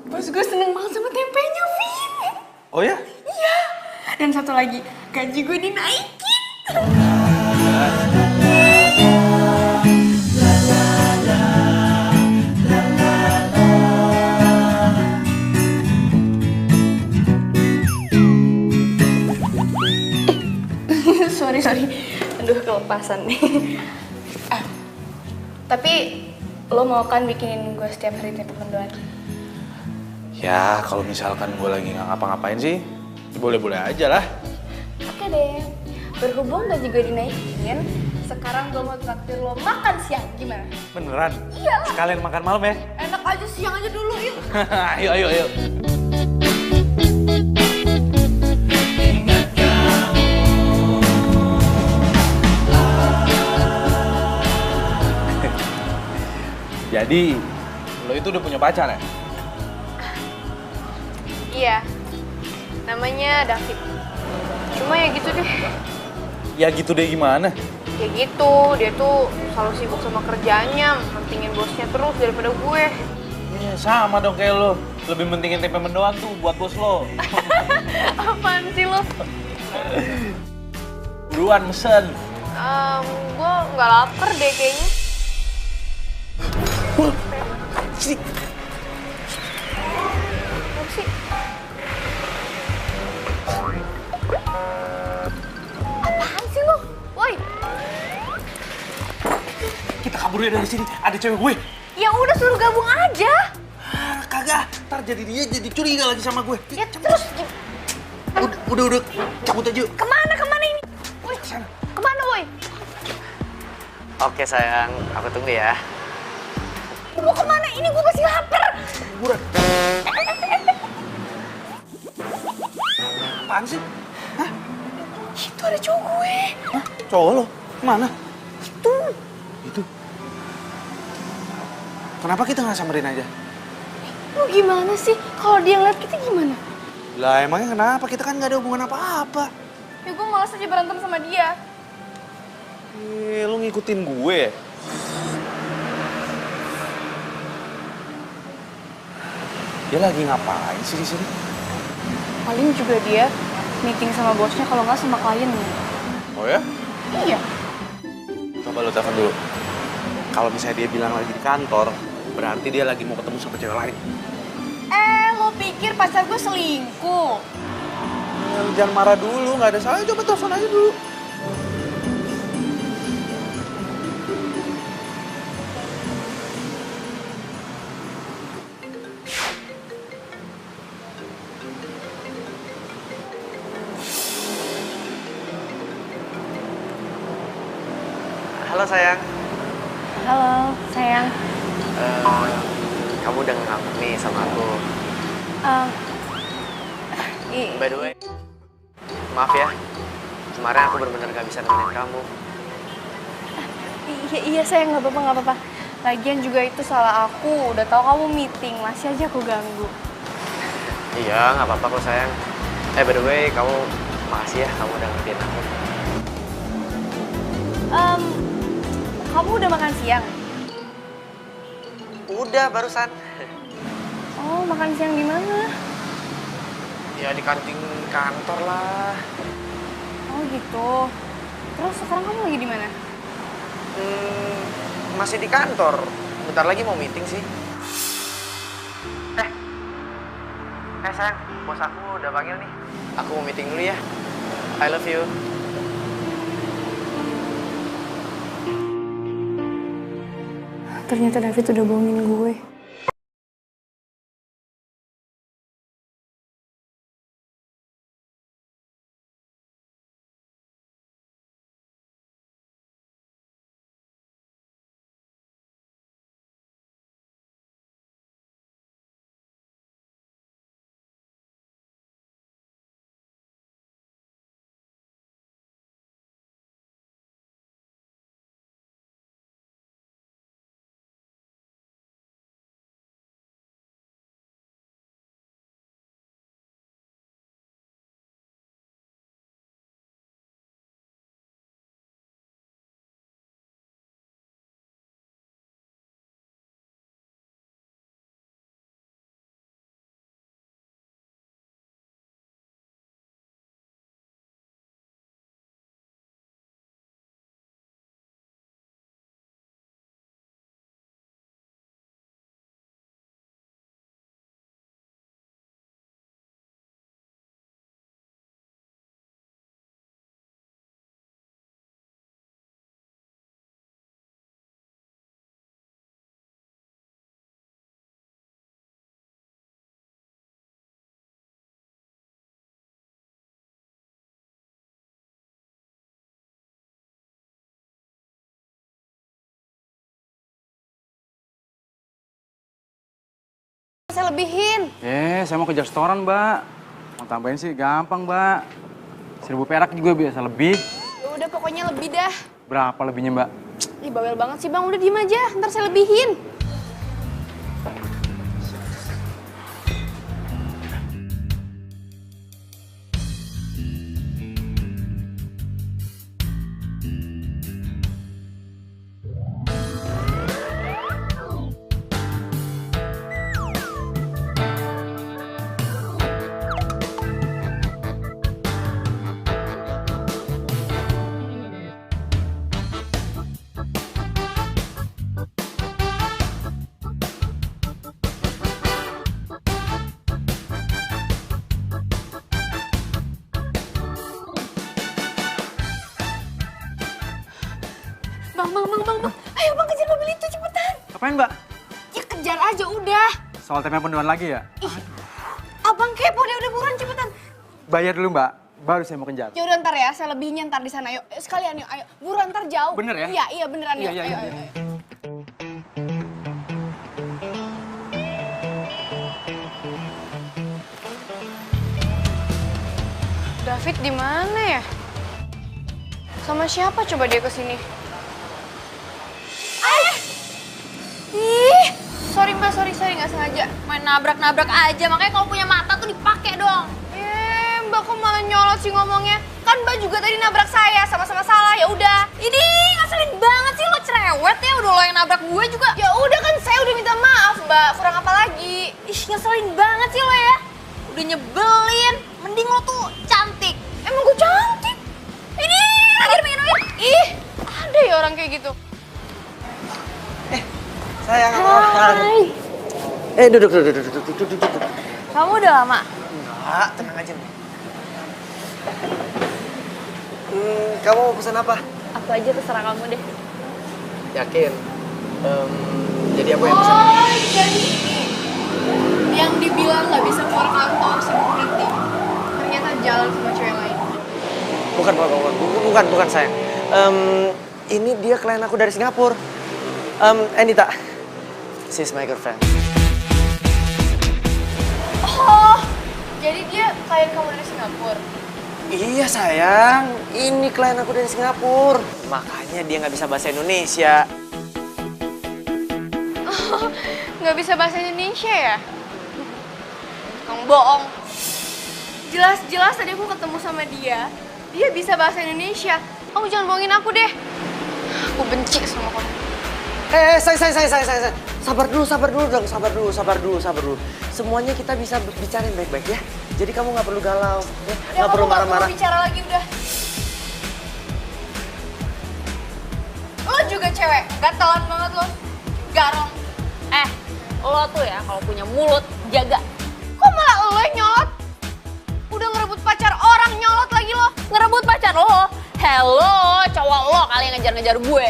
Bos gue seneng banget sama tempenya, Vin. Oh ya? Iya. Dan satu lagi, gaji gue dinaikin. Sorry. Aduh, kelepasan nih. Tapi lo mau kan bikinin gue setiap hari tempe mendoan? Ya, kalau misalkan gue lagi nggak ngapa-ngapain sih, boleh-boleh aja lah. Oke deh. Berhubung gaji gue dinaikin, sekarang gue mau traktir lo makan siang. Gimana? Beneran? Iya lah. Sekalian makan malam ya? Enak aja, siang aja dulu yuk. Ayo. Jadi, lo itu udah punya pacar ya? Iya. Namanya David. Cuma ya gitu deh. Ya gitu deh gimana? Ya gitu, dia tuh selalu sibuk sama kerjaannya, mentingin bosnya terus daripada gue. Ya, sama dong kayak lo. Lebih mentingin tempe mendoan tuh buat bos lo. Apaan sih lo? Buruan mesen. Gue nggak lapar deh kayaknya. Sini. Apa sih? Apaan sih lo? Woi, Kita kabur ya dari sini. Ada cewek gue. ya udah suruh gabung aja. Kagak. Ntar jadi dia jadi curiga lagi sama gue. Ya terus Udah. Cabut aja. kemana ini? Woi, kemana woi? Oke sayang, aku tunggu ya. Mau kemana? Ini gue masih lapar. Buruan. Apaan sih? Hah? Itu ada cowok gue. Hah? Cowok lo? Mana? Itu. Kenapa kita nggak samperin aja? Lu gimana sih? Kalau dia ngeliat kita gimana? Lah emangnya kenapa? Kita kan nggak ada hubungan apa-apa. Ya gue malas aja berantem sama dia. Lu ngikutin gue ya? Dia lagi ngapain sih di sini? Paling juga dia meeting sama bosnya kalau nggak sama kliennya. Oh ya? Iya. Coba lo telepon dulu. Kalau misalnya dia bilang lagi di kantor, berarti dia lagi mau ketemu sama cewek lain. Lo pikir pacar gue selingkuh? Ya, lu jangan marah dulu, nggak ada salah. Coba telepon aja dulu. Halo sayang. Halo, sayang. Kamu udah ngambek nih sama aku. By the way, maaf ya. Kemarin aku benar-benar gak bisa nemenin kamu. Iya sayang, nggak apa-apa. Lagian juga itu salah aku. Udah tahu kamu meeting, masih aja aku ganggu. Iya, nggak apa-apa kok sayang. By the way, kamu makasih ya kamu udah ngertiin aku. Kamu udah makan siang? Udah barusan. Oh, makan siang di mana? Ya di kantin kantor lah. Oh gitu. Terus sekarang kamu lagi di mana? Masih di kantor. Bentar lagi mau meeting sih. Sayang, bos aku udah panggil nih. Aku mau meeting dulu ya. I love you. Ternyata David udah bohongin gue. Saya lebihin. Saya mau kejar setoran, Mbak. Mau tambahin sih gampang, Mbak. 1000 perak juga biasa lebih. Ya udah pokoknya lebih dah. Berapa lebihnya, Mbak? Ih bawel banget sih Bang, udah diem aja, ntar saya lebihin. Bang. Ayo Bang kejar mobil itu cepetan. Apain, Mbak? Ya kejar aja udah. Soal tempe penduan lagi ya? Ih, abang kepo deh udah buruan cepetan. Bayar dulu, Mbak. Baru saya mau kejar. Ya udah ntar ya, saya lebihnya ntar di sana. Yuk, sekalian yuk, ayo. Buruan ntar jauh. Bener ya? Iya beneran yuk. Iya. Ayo. David di mana ya? Sama siapa coba dia kesini? Ih, sorry Mbak, sorry nggak sengaja. Main nabrak-nabrak aja, makanya kalau punya mata tuh dipakai dong. Mbak kok malah nyolot sih ngomongnya? Kan Mbak juga tadi nabrak saya, sama-sama salah. Ya udah. Ini ngeselin banget sih lo cerewet ya, udah lo yang nabrak gue juga. Ya udah kan saya udah minta maaf Mbak, kurang apa lagi? Ih, ngeselin banget sih lo ya. Udah nyebelin, mending lo tuh cantik. Emang gue cantik? Ini, minggir. Ih, ada ya orang kayak gitu. Sayang, Hai. duduk. Kamu udah lama? Enggak, tenang aja nih. Kamu mau pesan apa? Apa aja terserah kamu deh. Yakin? Jadi aku yang pesan. Oh, jadi ini. Yang dibilang nggak bisa keluar kantor sibuk meeting. Ternyata jalan sama cewek lain. Bukan sayang. Ini dia klien aku dari Singapura. Anita, she's my girlfriend. Oh, jadi dia klien kamu dari Singapura? Iya sayang, ini klien aku dari Singapura. Makanya dia nggak bisa bahasa Indonesia. Oh, nggak bisa bahasa Indonesia ya? Kamu bohong. Jelas-jelas tadi aku ketemu sama dia bisa bahasa Indonesia. Kamu jangan bohongin aku deh. Aku benci sama kamu. Saya. Sabar dulu dong. Semuanya kita bisa bicarain baik-baik ya. Jadi kamu nggak perlu galau, ya. Nggak perlu marah-marah. Bicara lagi udah. Lo juga cewek, gatelan banget lo. Garong. Lo tuh ya kalau punya mulut jaga. Kok malah lo yang nyolot? Udah ngerebut pacar orang, nyolot lagi lo. Ngerebut pacar lo. Hello, cowok lo kali yang ngejar-ngejar gue.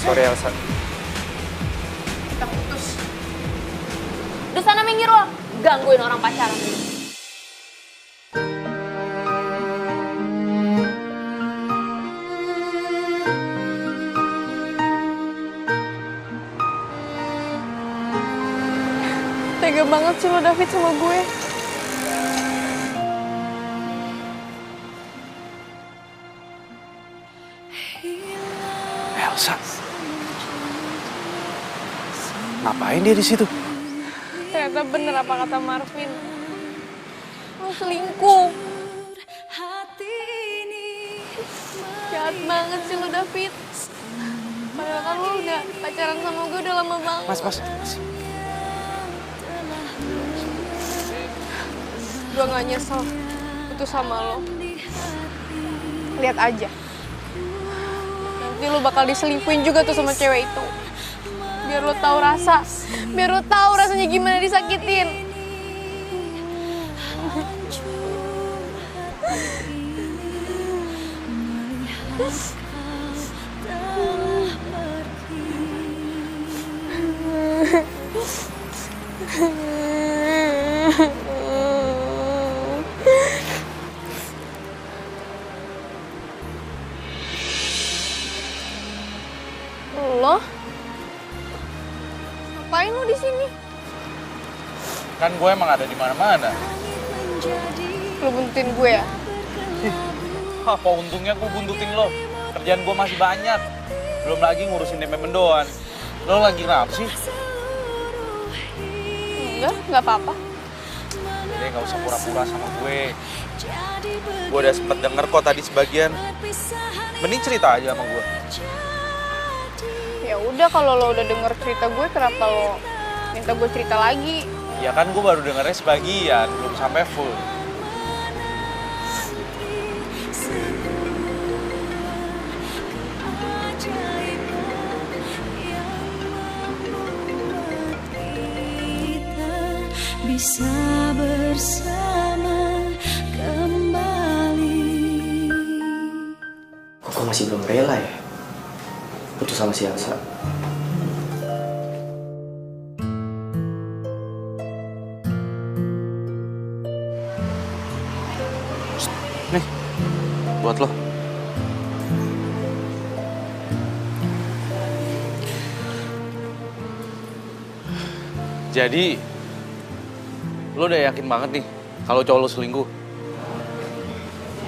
Sorry Elsa. Kita putus. Di sana minggir lo, gangguin orang pacaran. Tega banget sih lo David sama gue. Elsa. Ngapain dia di situ? Ternyata bener apa kata Marvin. Lo selingkuh. Jahat banget sih lo David. Padahal kan lo udah pacaran sama gue udah lama banget. Mas. Gue gak nyesel putus sama lo. Lihat aja. Nanti lo bakal diselingkuhin juga tuh sama cewek itu. Biar lo tahu rasa. Biar lo tahu rasanya gimana disakitin. Lo? Ngapain lo di sini? Kan gue emang ada di mana-mana. Lo buntutin gue ya? Apa untungnya gue buntutin lo? Kerjaan gue masih banyak. Belum lagi ngurusin DP mendoan. Lo lagi kenapa sih? Enggak apa-apa. Jadi nggak usah pura-pura sama gue. Gue udah sempet denger kok tadi sebagian. Mending cerita aja sama gue. Ya udah, kalau lo udah denger cerita gue, kenapa lo minta gue cerita lagi? Ya kan gue baru dengernya sebagian, belum sampai full. Bisa bersama kembali. Kok masih belum rela ya? Putus sama si Elsa. Nih, buat lo. Jadi, lo udah yakin banget nih kalau cowok lo selingkuh?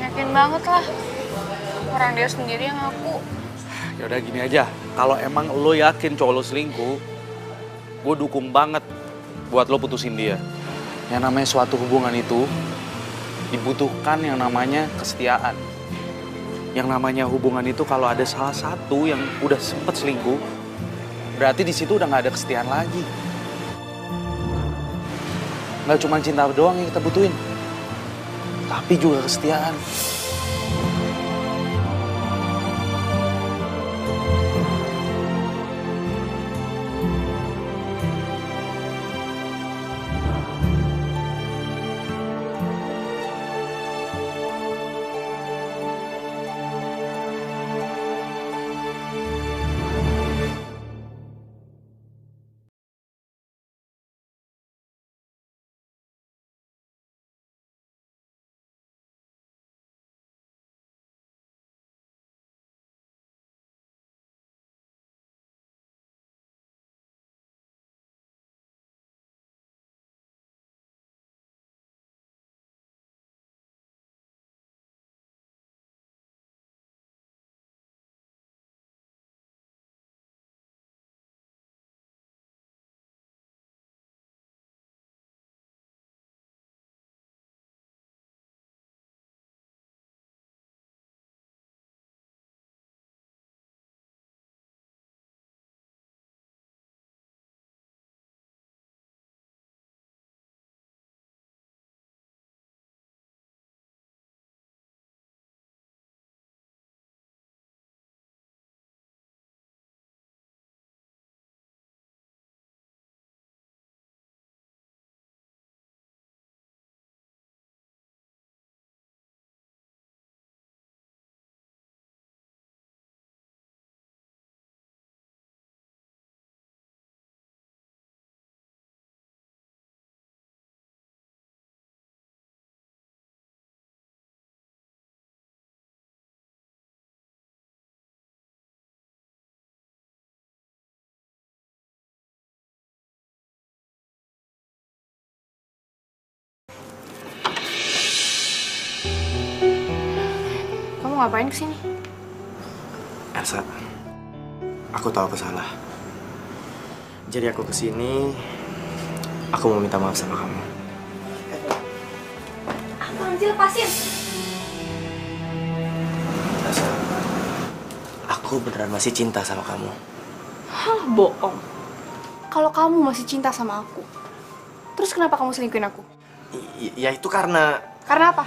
Yakin banget lah. Orang dia sendiri yang ngaku. Ya udah gini aja, kalau emang lo yakin cowok lo selingkuh, gue dukung banget buat lo putusin dia. Yang namanya suatu hubungan itu dibutuhkan yang namanya kesetiaan. Yang namanya hubungan itu kalau ada salah satu yang udah sempet selingkuh, berarti di situ udah nggak ada kesetiaan lagi. Nggak cuma cinta doang yang kita butuhin, tapi juga kesetiaan. Kamu ngapain kesini? Elsa, aku tahu aku salah. Jadi aku kesini, aku mau minta maaf sama kamu. Apaan sih, lepasin? Elsa, aku beneran masih cinta sama kamu. Hah, bohong. Kalau kamu masih cinta sama aku, terus kenapa kamu selingkuhin aku? Ya itu karena... Karena apa?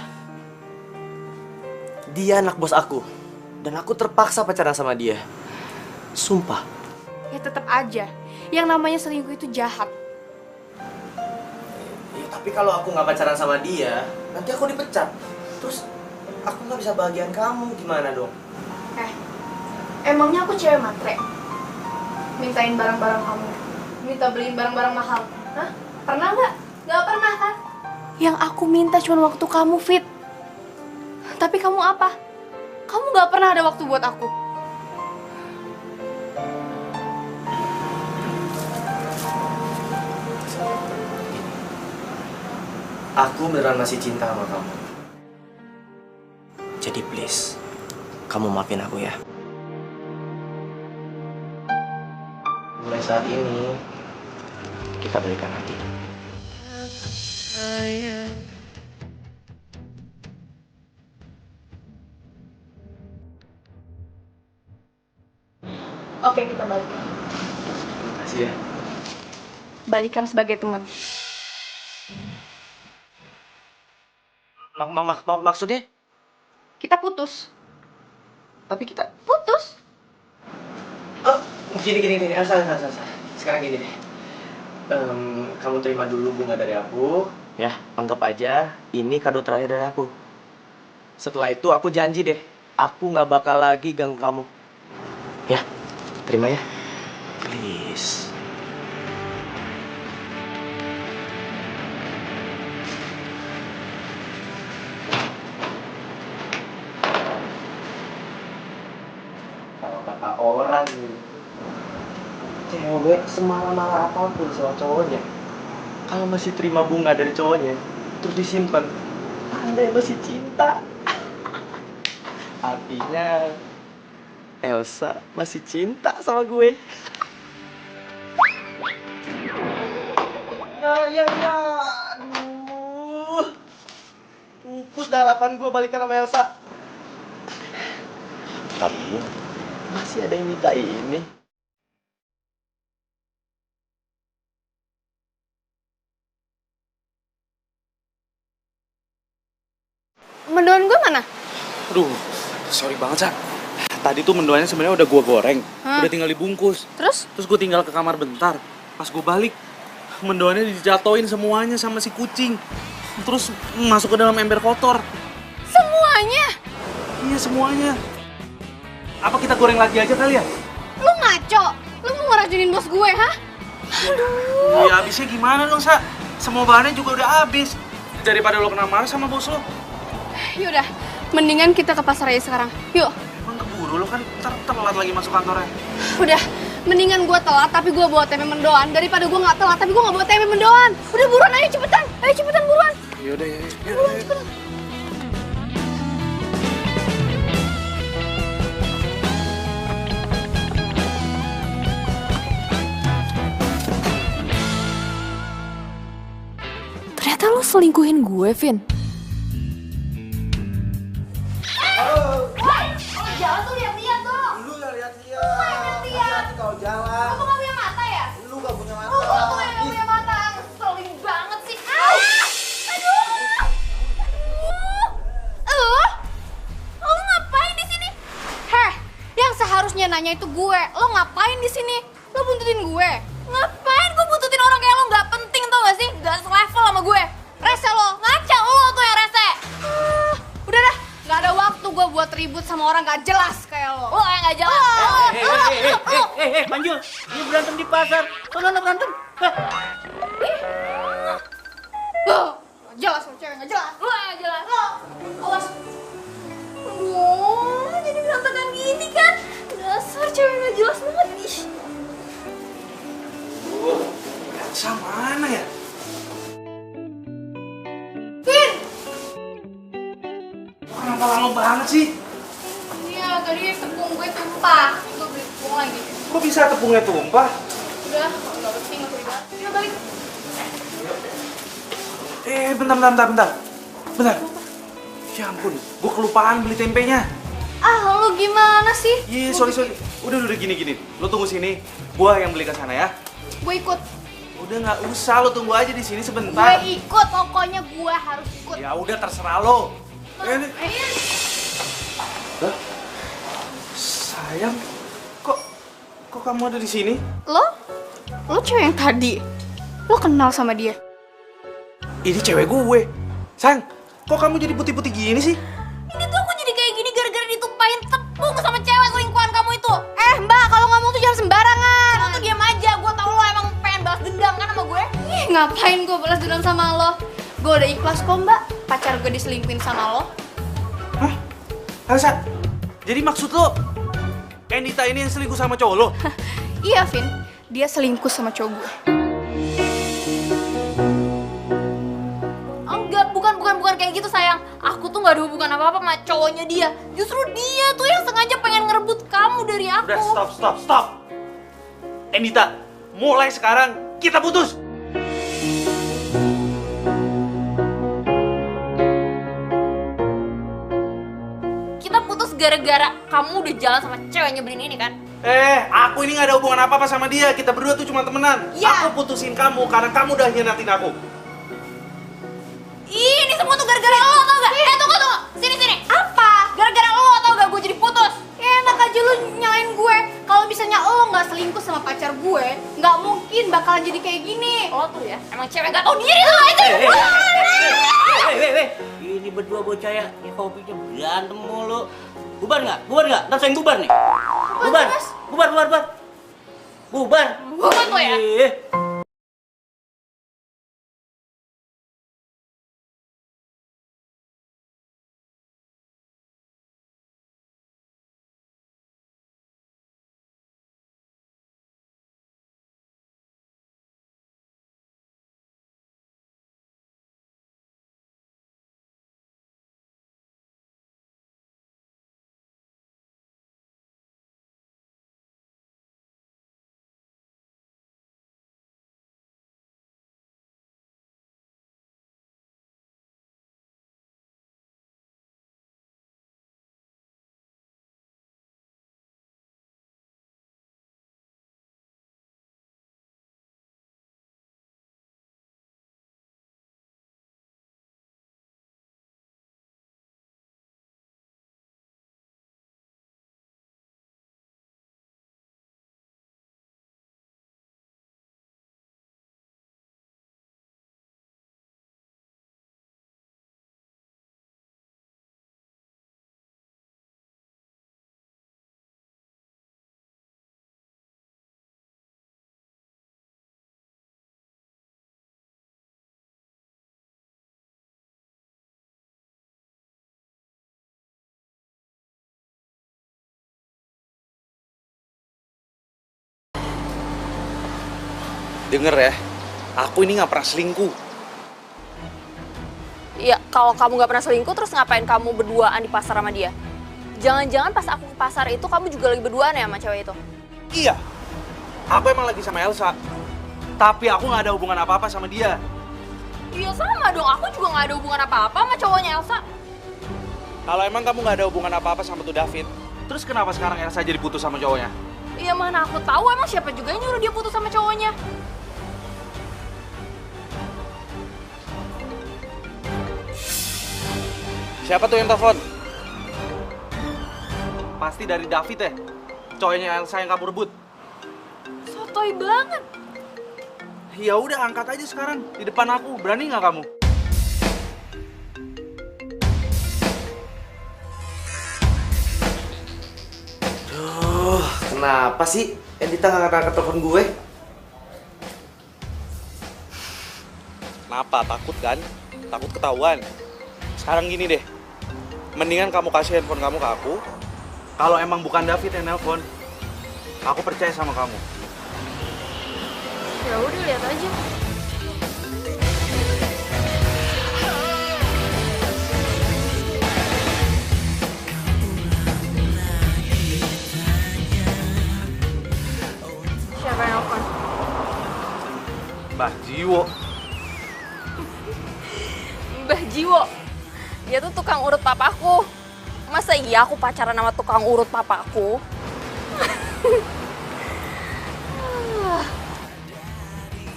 Dia anak bos aku. Dan aku terpaksa pacaran sama dia. Sumpah. Ya tetap aja, yang namanya selingkuh itu jahat. Ya, tapi kalau aku nggak pacaran sama dia, nanti aku dipecat. Terus aku nggak bisa bahagian kamu, gimana dong? Emangnya aku cewek matre? Mintain barang-barang kamu, minta beliin barang-barang mahal, hah? Pernah nggak? Nggak pernah kan? Yang aku minta cuma waktu kamu fit. Tapi kamu apa? Kamu nggak pernah ada waktu buat aku. Aku beneran masih cinta sama kamu. Jadi please, kamu maafin aku ya. Mulai saat ini, kita balikan hati. Oke, kita balikan. Makasih ya. Balikan sebagai teman. Maksudnya? Kita putus. Tapi kita... Putus? Oh, gini. Elsa. Sekarang gini deh. Kamu terima dulu bunga dari aku. Ya, anggap aja ini kado terakhir dari aku. Setelah itu aku janji deh, aku nggak bakal lagi ganggu kamu. Ya, terima ya. Please. Kalau kata orang nih, cewek semarah-marah apapun sama cowoknya, kalau masih terima bunga dari cowoknya, terus disimpan, tanda masih cinta. Artinya Elsa masih cinta sama gue. Ya. Aduh. Pupus dah harapan gue balikan sama Elsa. Tapi masih ada yang minta ini. Mendoan gue mana? Aduh, sorry banget, Sa. Tadi tuh mendoannya sebenarnya udah gua goreng, Hah? udah tinggal dibungkus. Terus? Terus gue tinggal ke kamar bentar. Pas gue balik, mendoannya dijatoin semuanya sama si kucing. Terus masuk ke dalam ember kotor. Semuanya? Iya, semuanya. Apa kita goreng lagi aja kali ya? Lu ngaco? Lu mau ngeracunin bos gue, hah? Aduh. Ya habisnya gimana dong, Sa? Semua bahannya juga udah habis. Daripada lo kena marah sama bos lo. Yaudah, mendingan kita ke pasar aja sekarang. Yuk. Emang keburu lo kan telat lagi masuk kantornya. Udah, mendingan gue telat tapi gue bawa tempe mendoan daripada gue nggak telat tapi gue nggak bawa tempe mendoan. Udah buruan, ayo cepetan buruan. Yaudah, ya. Buruan, cepetan. Ternyata lo selingkuhin gue, Vin. Jalan tuh lihat-lihat dong. Lu gak lihat-lihat. Hati-hati kalau jalan. Kamu nggak punya mata ya? Lu gak punya mata. Lu tuh yang nggak punya mata. Ngeselin banget sih. Aduh. Lo ngapain di sini? Heh, yang seharusnya nanya itu gue. Lo ngapain di sini? Lo buntutin gue. Ngapain gue buntutin orang kayak lo? Nggak penting tau gak sih? Nggak selevel sama gue. Rese lo, ngaca lo tuh yang rese. Udah dah, nggak ada waktu gue buat ribut sama orang gak jelas kayak lo. Lo yang gak jelas. Manjul, ini berantem di pasar. Sono berantem. Gak jelas lo, cewek gak jelas. Lo yang gak jelas. Lo, awas. Aduh, jadi berantakan gini kan. Dasar cewek gak jelas banget. Ih. Elsa mana ya? Vin! Kenapa lama banget sih? Iya, tadi tepung gue tumpah. Gue beli tepung lagi. Kok bisa tepungnya tumpah? Udah, gak penting, gak usah dibahas. Yuk balik. Bentar. Ya ampun, gue kelupaan beli tempenya. Ah, lo gimana sih? Iya, sorry. Udah gini. Lo tunggu sini, gue yang beli ke sana ya. Gue ikut. Udah nggak usah, lo tunggu aja di sini sebentar. Gue ikut, pokoknya gue harus ikut. Ya udah terserah lo. Hah? Sayang, kok kamu ada di sini? Lo cewek yang tadi. Lo kenal sama dia? Ini cewek gue. Sayang, kok kamu jadi putih-putih gini sih? Ini tuh aku jadi kayak gini gara-gara ditumpahin tepung sama cewek selingkuhan kamu itu. Mbak, kalau ngomong tuh jangan sembarangan. Lo tuh diam aja, gue tau lo emang pengen balas dendam kan sama gue. Ih, ngapain gue balas dendam sama lo? Gue udah ikhlas kok mbak, pacar gue diselingkuhin sama lo. Hah? Elsa, jadi maksud lo Endita ini yang selingkuh sama cowok lo? Iya Vin, dia selingkuh sama cowok gue. Enggak, bukan kayak gitu sayang. Aku tuh gak ada hubungan apa-apa sama cowoknya dia. Justru dia tuh yang sengaja pengen ngerebut kamu dari aku. Udah, stop. Endita, mulai sekarang kita putus. Kita putus gara-gara kamu udah jalan sama cewek nyebelin ini kan? Aku ini gak ada hubungan apa-apa sama dia. Kita berdua tuh cuma temenan. Ya. Aku putusin kamu karena kamu udah hianatin aku. Ini semua tuh gara-gara lo tau gak? Tunggu. Sini. Apa? Gara-gara lo tau gak gue jadi putus? Enak aja lu nyalain gue. Kalau misalnya lo gak selingkuh sama pacar gue, gak mungkin bakalan jadi kayak gini. Lo tuh ya, emang cewek gak tau diri tuh aja. Ini berdua bocah ya hobinya berantem mulu. Bubar nggak? Ntar saya yang bubar nih. Bubar. Bubar lo ya. Denger ya, aku ini gak pernah selingkuh. Iya, kalau kamu gak pernah selingkuh, terus ngapain kamu berduaan di pasar sama dia? Jangan-jangan pas aku ke pasar itu, kamu juga lagi berduaan ya sama cewek itu? Iya, aku emang lagi sama Elsa. Tapi aku gak ada hubungan apa-apa sama dia. Iya sama dong, aku juga gak ada hubungan apa-apa sama cowoknya Elsa. Kalau emang kamu gak ada hubungan apa-apa sama tuh David, terus kenapa sekarang Elsa jadi putus sama cowoknya? Iya mana aku tahu, emang siapa juga yang nyuruh dia putus sama cowoknya? Siapa tuh yang telepon? Pasti dari David ya? Cowoknya Elsa yang kamu rebut. Sotoy banget. Ya udah angkat aja sekarang di depan aku. Berani nggak kamu? Duh, kenapa sih Endita nggak angkat telepon gue? Kenapa? Takut kan? Takut ketahuan. Sekarang gini deh. Mendingan kamu kasih handphone kamu ke aku. Kalau emang bukan David yang nelpon, aku percaya sama kamu. Ya udah lihat aja. Siapa yang nelfon? Mbah Jiwo. Mbah Jiwo. Dia tuh tukang urut papaku. Masa iya aku pacaran sama tukang urut papaku?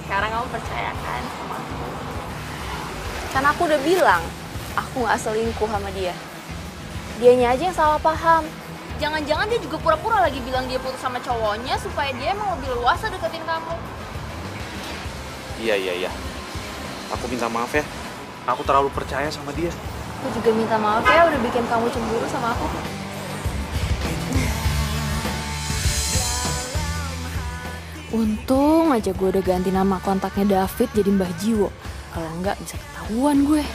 Sekarang kamu percaya kan sama aku? Kan aku udah bilang, aku gak selingkuh sama dia. Dianya aja yang salah paham. Jangan-jangan dia juga pura-pura lagi bilang dia putus sama cowoknya supaya dia emang lebih luasa deketin kamu. Iya. Aku minta maaf ya. Aku terlalu percaya sama dia. Aku juga minta maaf ya udah bikin kamu cemburu sama aku. Untung aja gue udah ganti nama kontaknya David jadi Mbah Jiwo. Kalau enggak bisa ketahuan gue.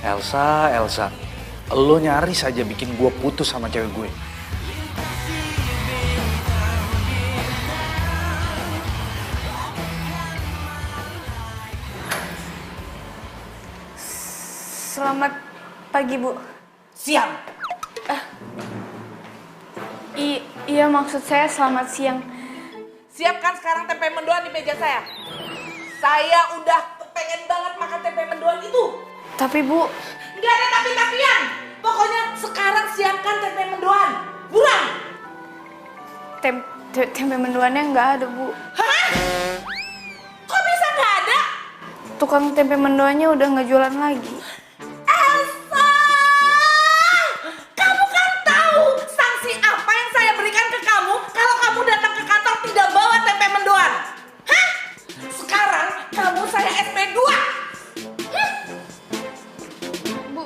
Elsa, lo nyaris aja bikin gue putus sama cewek gue. Selamat pagi, Bu. Siang. Iya, maksud saya selamat siang. Siapkan sekarang tempe mendoan di meja saya. Saya udah pengen banget makan tempe mendoan itu. Tapi, Bu, Nggak ada tapi-tapian. Pokoknya sekarang siapkan tempe mendoan. Buruan. tempe mendoannya nggak ada, Bu. Hah? Kok bisa nggak ada? Tukang tempe mendoannya udah nggak jualan lagi. Elsa! Kamu kan tahu sanksi apa yang saya berikan ke kamu kalau kamu datang ke kantor tidak bawa tempe mendoan. Hah? Sekarang kamu saya SP2. Bu,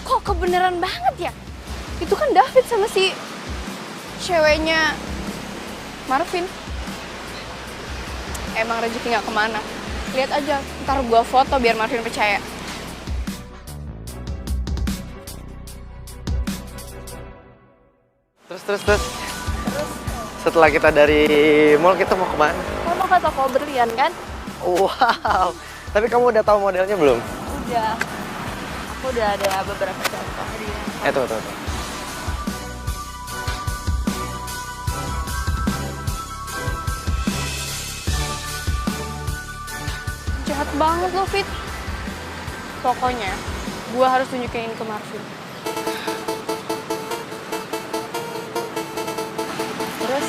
kok kebenaran banget ya? Itu kan David sama si ceweknya Marvin. Emang rezeki nggak kemana. Lihat aja, ntar gua foto biar Marvin percaya. Terus. Setelah kita dari mall, kita mau kemana? Mau ke toko berlian kan? Wow, tapi kamu udah tahu modelnya belum? Udah. Aku udah ada beberapa contoh. Tuh. Jahat banget lo, Fit. Pokoknya, gua harus tunjukin ini ke Marvin. Terus,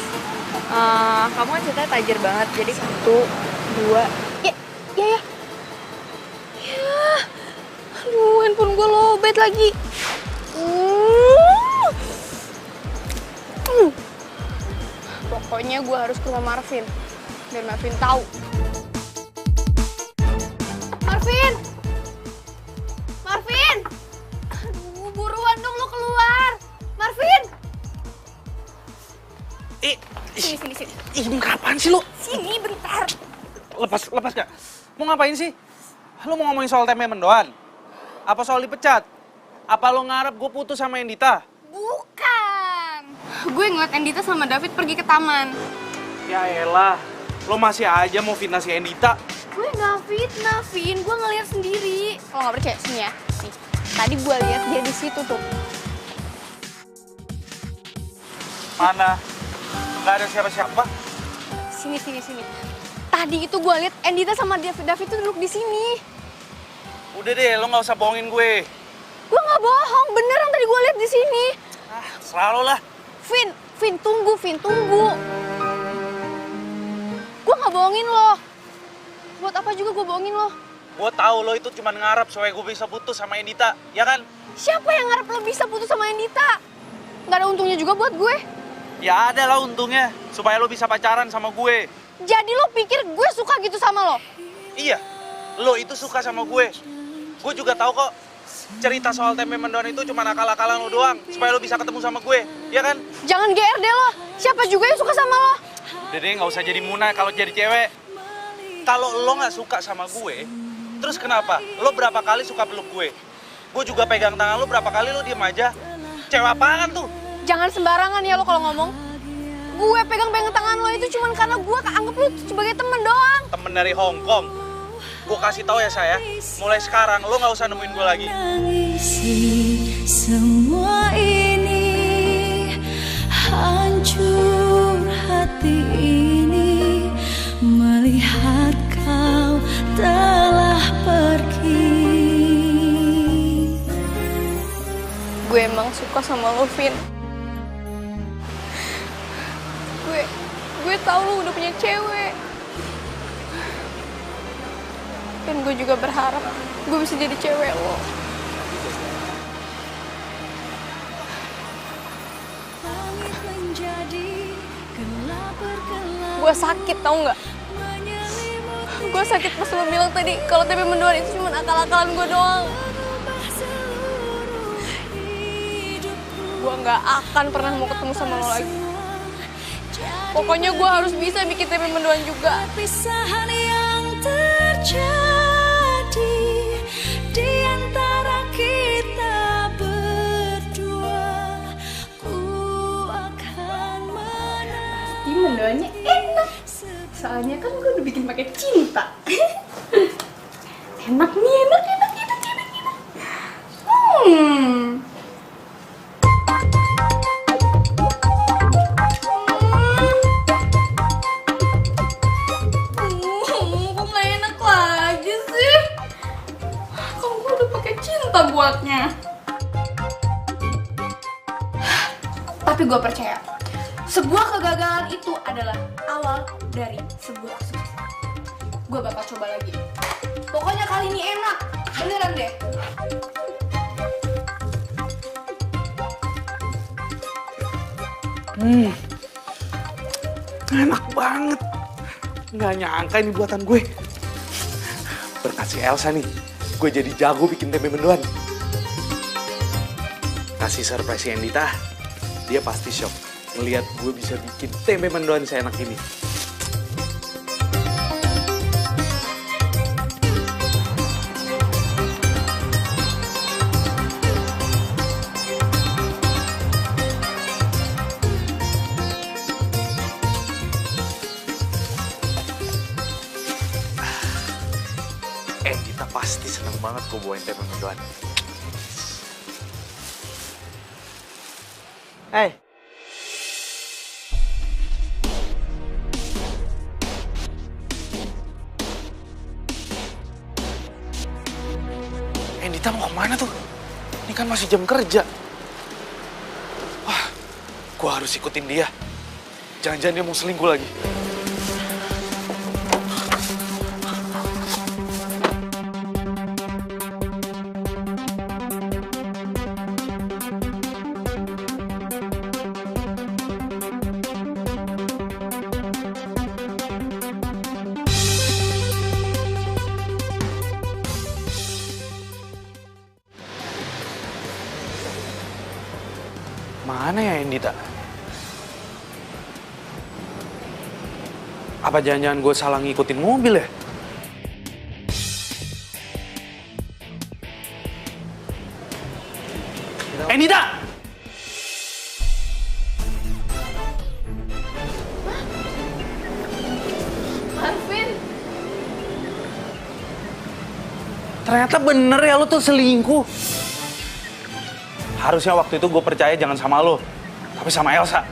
kamu kan ceritanya tajir banget. Jadi 1, 2. Ya. Aduh, handphone gua lowbat lagi. Pokoknya gua harus ke rumah Marvin. Biar Marvin tahu. Marvin! Aduh, buruan dong lo keluar. Marvin! Sini. Ih, kapan sih lo? Sini, bentar. Lepas gak? Mau ngapain sih? Lo mau ngomongin soal tempe mendoan? Apa soal dipecat? Apa lo ngarep gue putus sama Endita? Bukan. Gue ngeliat Endita sama David pergi ke taman. Ya elah, lo masih aja mau fitnah si Endita. Gue nggak fitnah, Vin. Gue ngeliat sendiri. Kalau nggak percaya, sini ya. Nih, tadi gue lihat dia di situ tuh. Mana? Nggak ada siapa-siapa. Sini. Tadi itu gue lihat Endita sama David tuh duduk di sini. Udah deh, lo nggak usah bohongin gue. Gue nggak bohong, beneran tadi gue lihat di sini. Selalu lah. Vin, Vin, tunggu, Vin, tunggu. Gue nggak bohongin lo. Buat apa juga gue bohongin lo? Gue tahu lo itu cuma ngarep supaya gue bisa putus sama Endita, ya kan? Siapa yang ngarep lo bisa putus sama Endita? Nggak ada untungnya juga buat gue. Ya ada lah untungnya, supaya lo bisa pacaran sama gue. Jadi lo pikir gue suka gitu sama lo? Iya, lo itu suka sama gue. Gue juga tahu kok, cerita soal tempe mendoan itu cuma akal-akalan lo doang, supaya lo bisa ketemu sama gue, ya kan? Jangan GR deh lo, siapa juga yang suka sama lo? Udah deh, nggak usah jadi Muna kalau jadi cewek. Kalau lo nggak suka sama gue, terus kenapa? Lo berapa kali suka peluk gue? Gue juga pegang tangan lo berapa kali lo diem aja? Cewek apaan tuh? Jangan sembarangan ya lo kalau ngomong. Gue pegang-pegang tangan lo itu cuma karena gue anggap lo sebagai temen doang. Temen dari Hong Kong. Gue kasih tahu ya saya, mulai sekarang lo nggak usah nemuin gue lagi. Semua ini hancur hati ini melihat kau telah pergi. Gue emang suka sama lo, Vin. Gue tahu lo udah punya cewek. Dan gue juga berharap gue bisa jadi cewek lo. Gue sakit, tau nggak? Gue sakit pas lo bilang tadi kalau tempe mendoan itu cuma akal-akalan gue doang. Gue nggak akan pernah mau ketemu sama lo lagi. Pokoknya gue harus bisa bikin tempe mendoan juga. Perpisahan yang terjadi di antara kita berdua, ku akan menang. Pasti mendoannya enak. Soalnya kan gue udah bikin pakai cinta. Enak nih, enak. Kok nggak enak lagi sih? Kan gue udah pakai cinta buatnya. Tapi gue percaya, sebuah kegagalan itu adalah awal dari sebuah sukses. Gue bakal coba lagi. Pokoknya kali ini enak, beneran deh. Enak banget. Nggak nyangka ini buatan gue. Berkat si Elsa nih, gue jadi jago bikin tempe mendoan. Kasih surprise si Endita, dia pasti shock ngeliat gue bisa bikin tempe mendoan seenak ini. Endita pasti seneng banget gue bawain tempe mendoan. Hey. Endita mau kemana tuh? Ini kan masih jam kerja. Wah, gue harus ikutin dia. Jangan-jangan dia mau selingkuh lagi. Mana ya Endita? Apa jangan-jangan gue salah ngikutin mobil ya? Endita! Marvin. Ternyata bener ya lo tuh selingkuh. Harusnya waktu itu gue percaya jangan sama lo, tapi sama Elsa.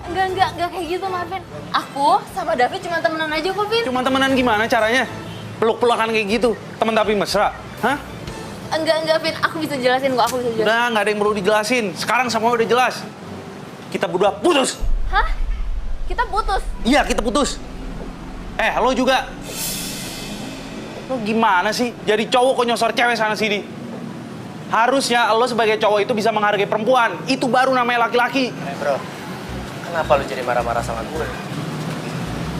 Enggak kayak gitu, Marvin. Aku sama David cuma temenan aja kok, Vin. Cuma temenan gimana caranya? Peluk-pelukan kayak gitu, temen tapi mesra, hah? Enggak, Vin. Aku bisa jelasin kok, aku bisa jelasin. Udah, nggak ada yang perlu dijelasin. Sekarang semua udah jelas. Kita berdua putus. Hah? Kita putus? Iya, kita putus. Lo juga. Lo gimana sih? Jadi cowok kok nyosor cewek sana sini? Harusnya lo sebagai cowok itu bisa menghargai perempuan. Itu baru namanya laki-laki. Bro, kenapa lu jadi marah-marah sama gue?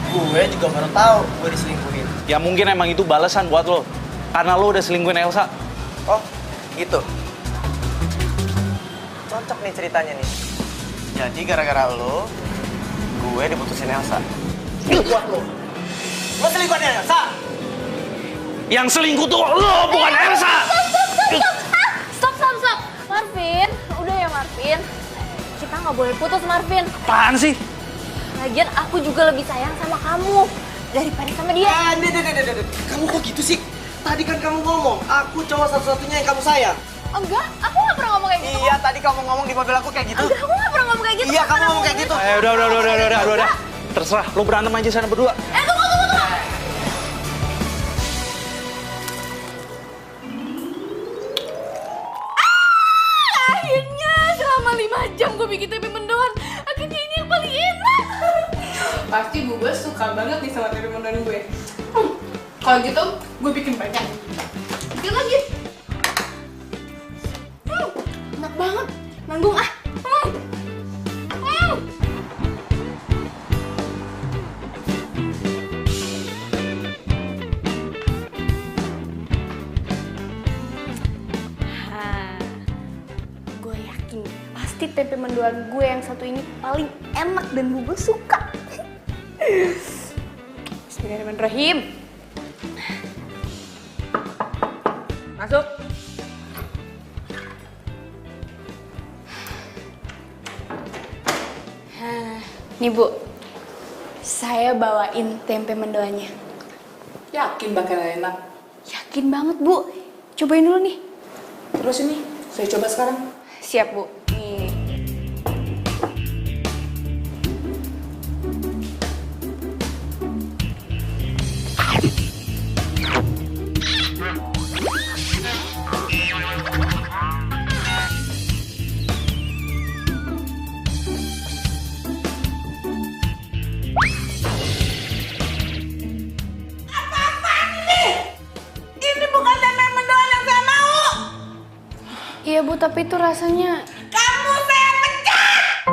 Gue juga baru tahu gue diselingkuhin. Ya mungkin emang itu balasan buat lo. Karena lo udah selingkuhin Elsa. Oh, gitu. Cocok nih ceritanya nih. Jadi gara-gara lo, gue diputusin Elsa. Buat lo. Lo selingkuhin Elsa? Yang selingkuh tuh lo, bukan Elsa! Stop. Marvin, udah ya Marvin. Kita nggak boleh putus Marvin. Apaan sih? Lagian aku juga lebih sayang sama kamu daripada sama dia. Kamu kok gitu sih? Tadi kan kamu ngomong, aku cowok satu-satunya yang kamu sayang. Enggak, aku nggak pernah ngomong kayak gitu. Iya, tadi kamu ngomong di mobil aku kayak gitu. Enggak, aku nggak pernah ngomong kayak gitu. Iya, kamu ngomong kayak gitu. Udah. Terserah, lo berantem aja sana berdua. Tunggu. Akhirnya selama 5 jam gue bikin tempe mendoan. Akhirnya ini yang paling enak. Pasti Bu Bos suka banget nih sama tempe mendoan gue. Kalau gitu, gue bikin banyak. Bikin lagi. Enak banget. Nanggung ah. Gue yakin pasti tempe mendoan gue yang satu ini paling enak dan Bu Bos suka. Bismillahirrahmanirrahim. Masuk. Nih Bu, saya bawain tempe mendoannya. Yakin bakal enak. Yakin banget Bu, cobain dulu nih. Terus ini, saya coba sekarang. Siap Bu, nih. Iya Bu, tapi itu rasanya... Kamu saya pecat!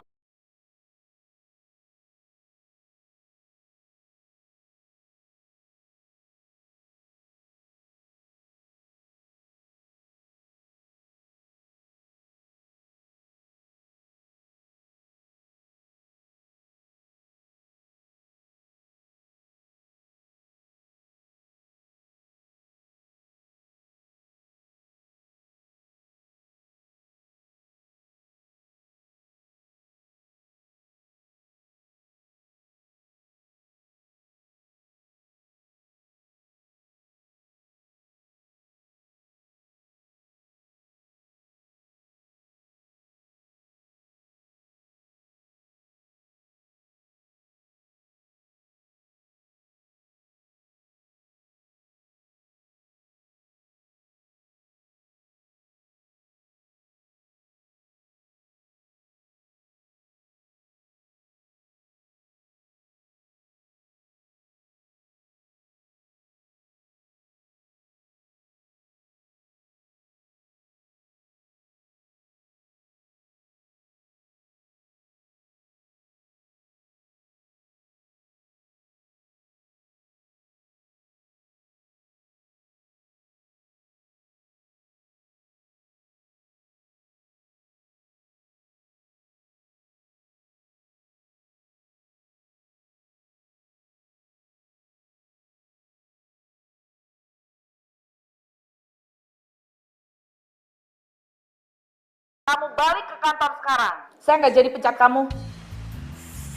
Kamu balik ke kantor sekarang. Saya nggak jadi pecat kamu.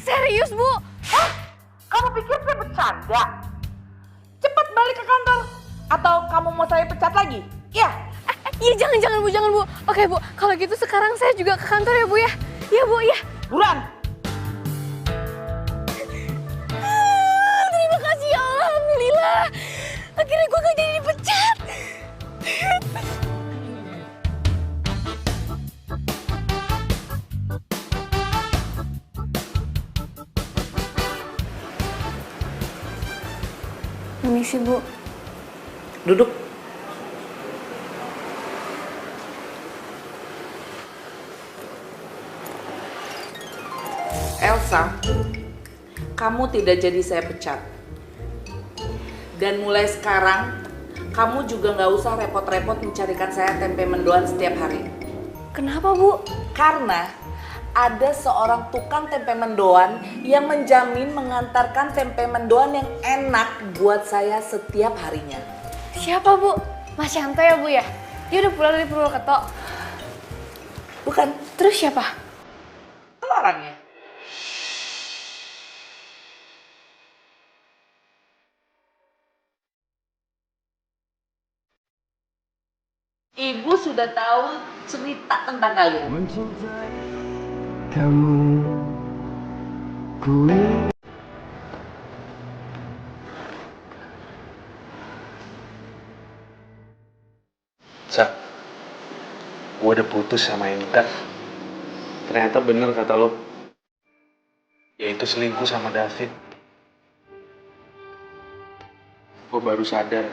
Serius Bu? Hah? Kamu pikir saya bercanda? Cepat balik ke kantor. Atau kamu mau saya pecat lagi? Ya. Iya jangan Bu. Oke Bu, kalau gitu sekarang saya juga ke kantor ya Bu ya. Iya Bu ya. Buruan. Terima kasih ya Allah, alhamdulillah. Akhirnya gue gak jadi dipecat. Permisi, Bu. Duduk. Elsa, kamu tidak jadi saya pecat. Dan mulai sekarang, kamu juga nggak usah repot-repot mencarikan saya tempe mendoan setiap hari. Kenapa, Bu? Karena ada seorang tukang tempe mendoan yang menjamin mengantarkan tempe mendoan yang enak buat saya setiap harinya. Siapa, Bu? Mas Yanto ya, Bu ya? Dia udah pulang dari Purwokerto. Bukan. Terus siapa? Itu orangnya. Ibu sudah tahu cerita tentang kalian. Mencintai kamu, ku Sak, gue udah putus sama Intan. Ternyata bener kata lo, yaitu selingkuh sama David. Gue baru sadar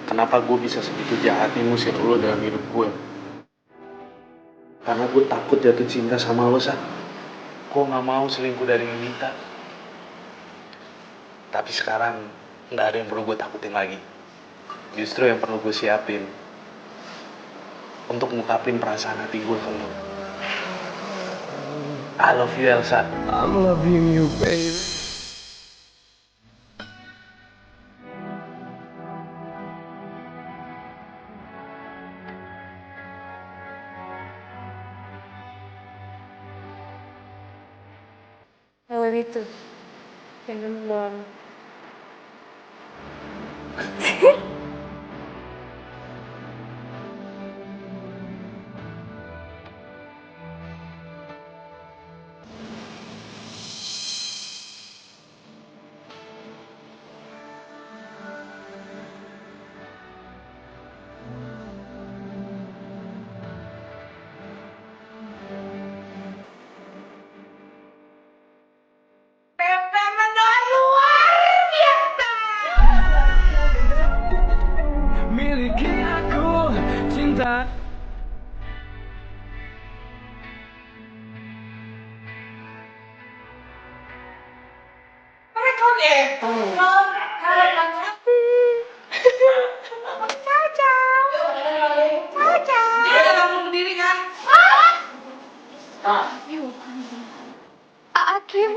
kenapa gue bisa segitu jahatnya ngusir lo dalam hidup gue. Karena gue takut jatuh cinta sama lo, Sak. Gue gak mau selingkuh dari Mimita. Tapi sekarang gak ada yang perlu gue takutin lagi. Justru yang perlu gue siapin untuk ngungkapin perasaan hati gue ke lo. I love you, Elsa. I'm loving you, baby. Lewat itu. Yang demam. Tempe mendoan luar biasa. Miliki aku, cinta. Rekod ya? Dia udah ngomong sendiri kan? Akim.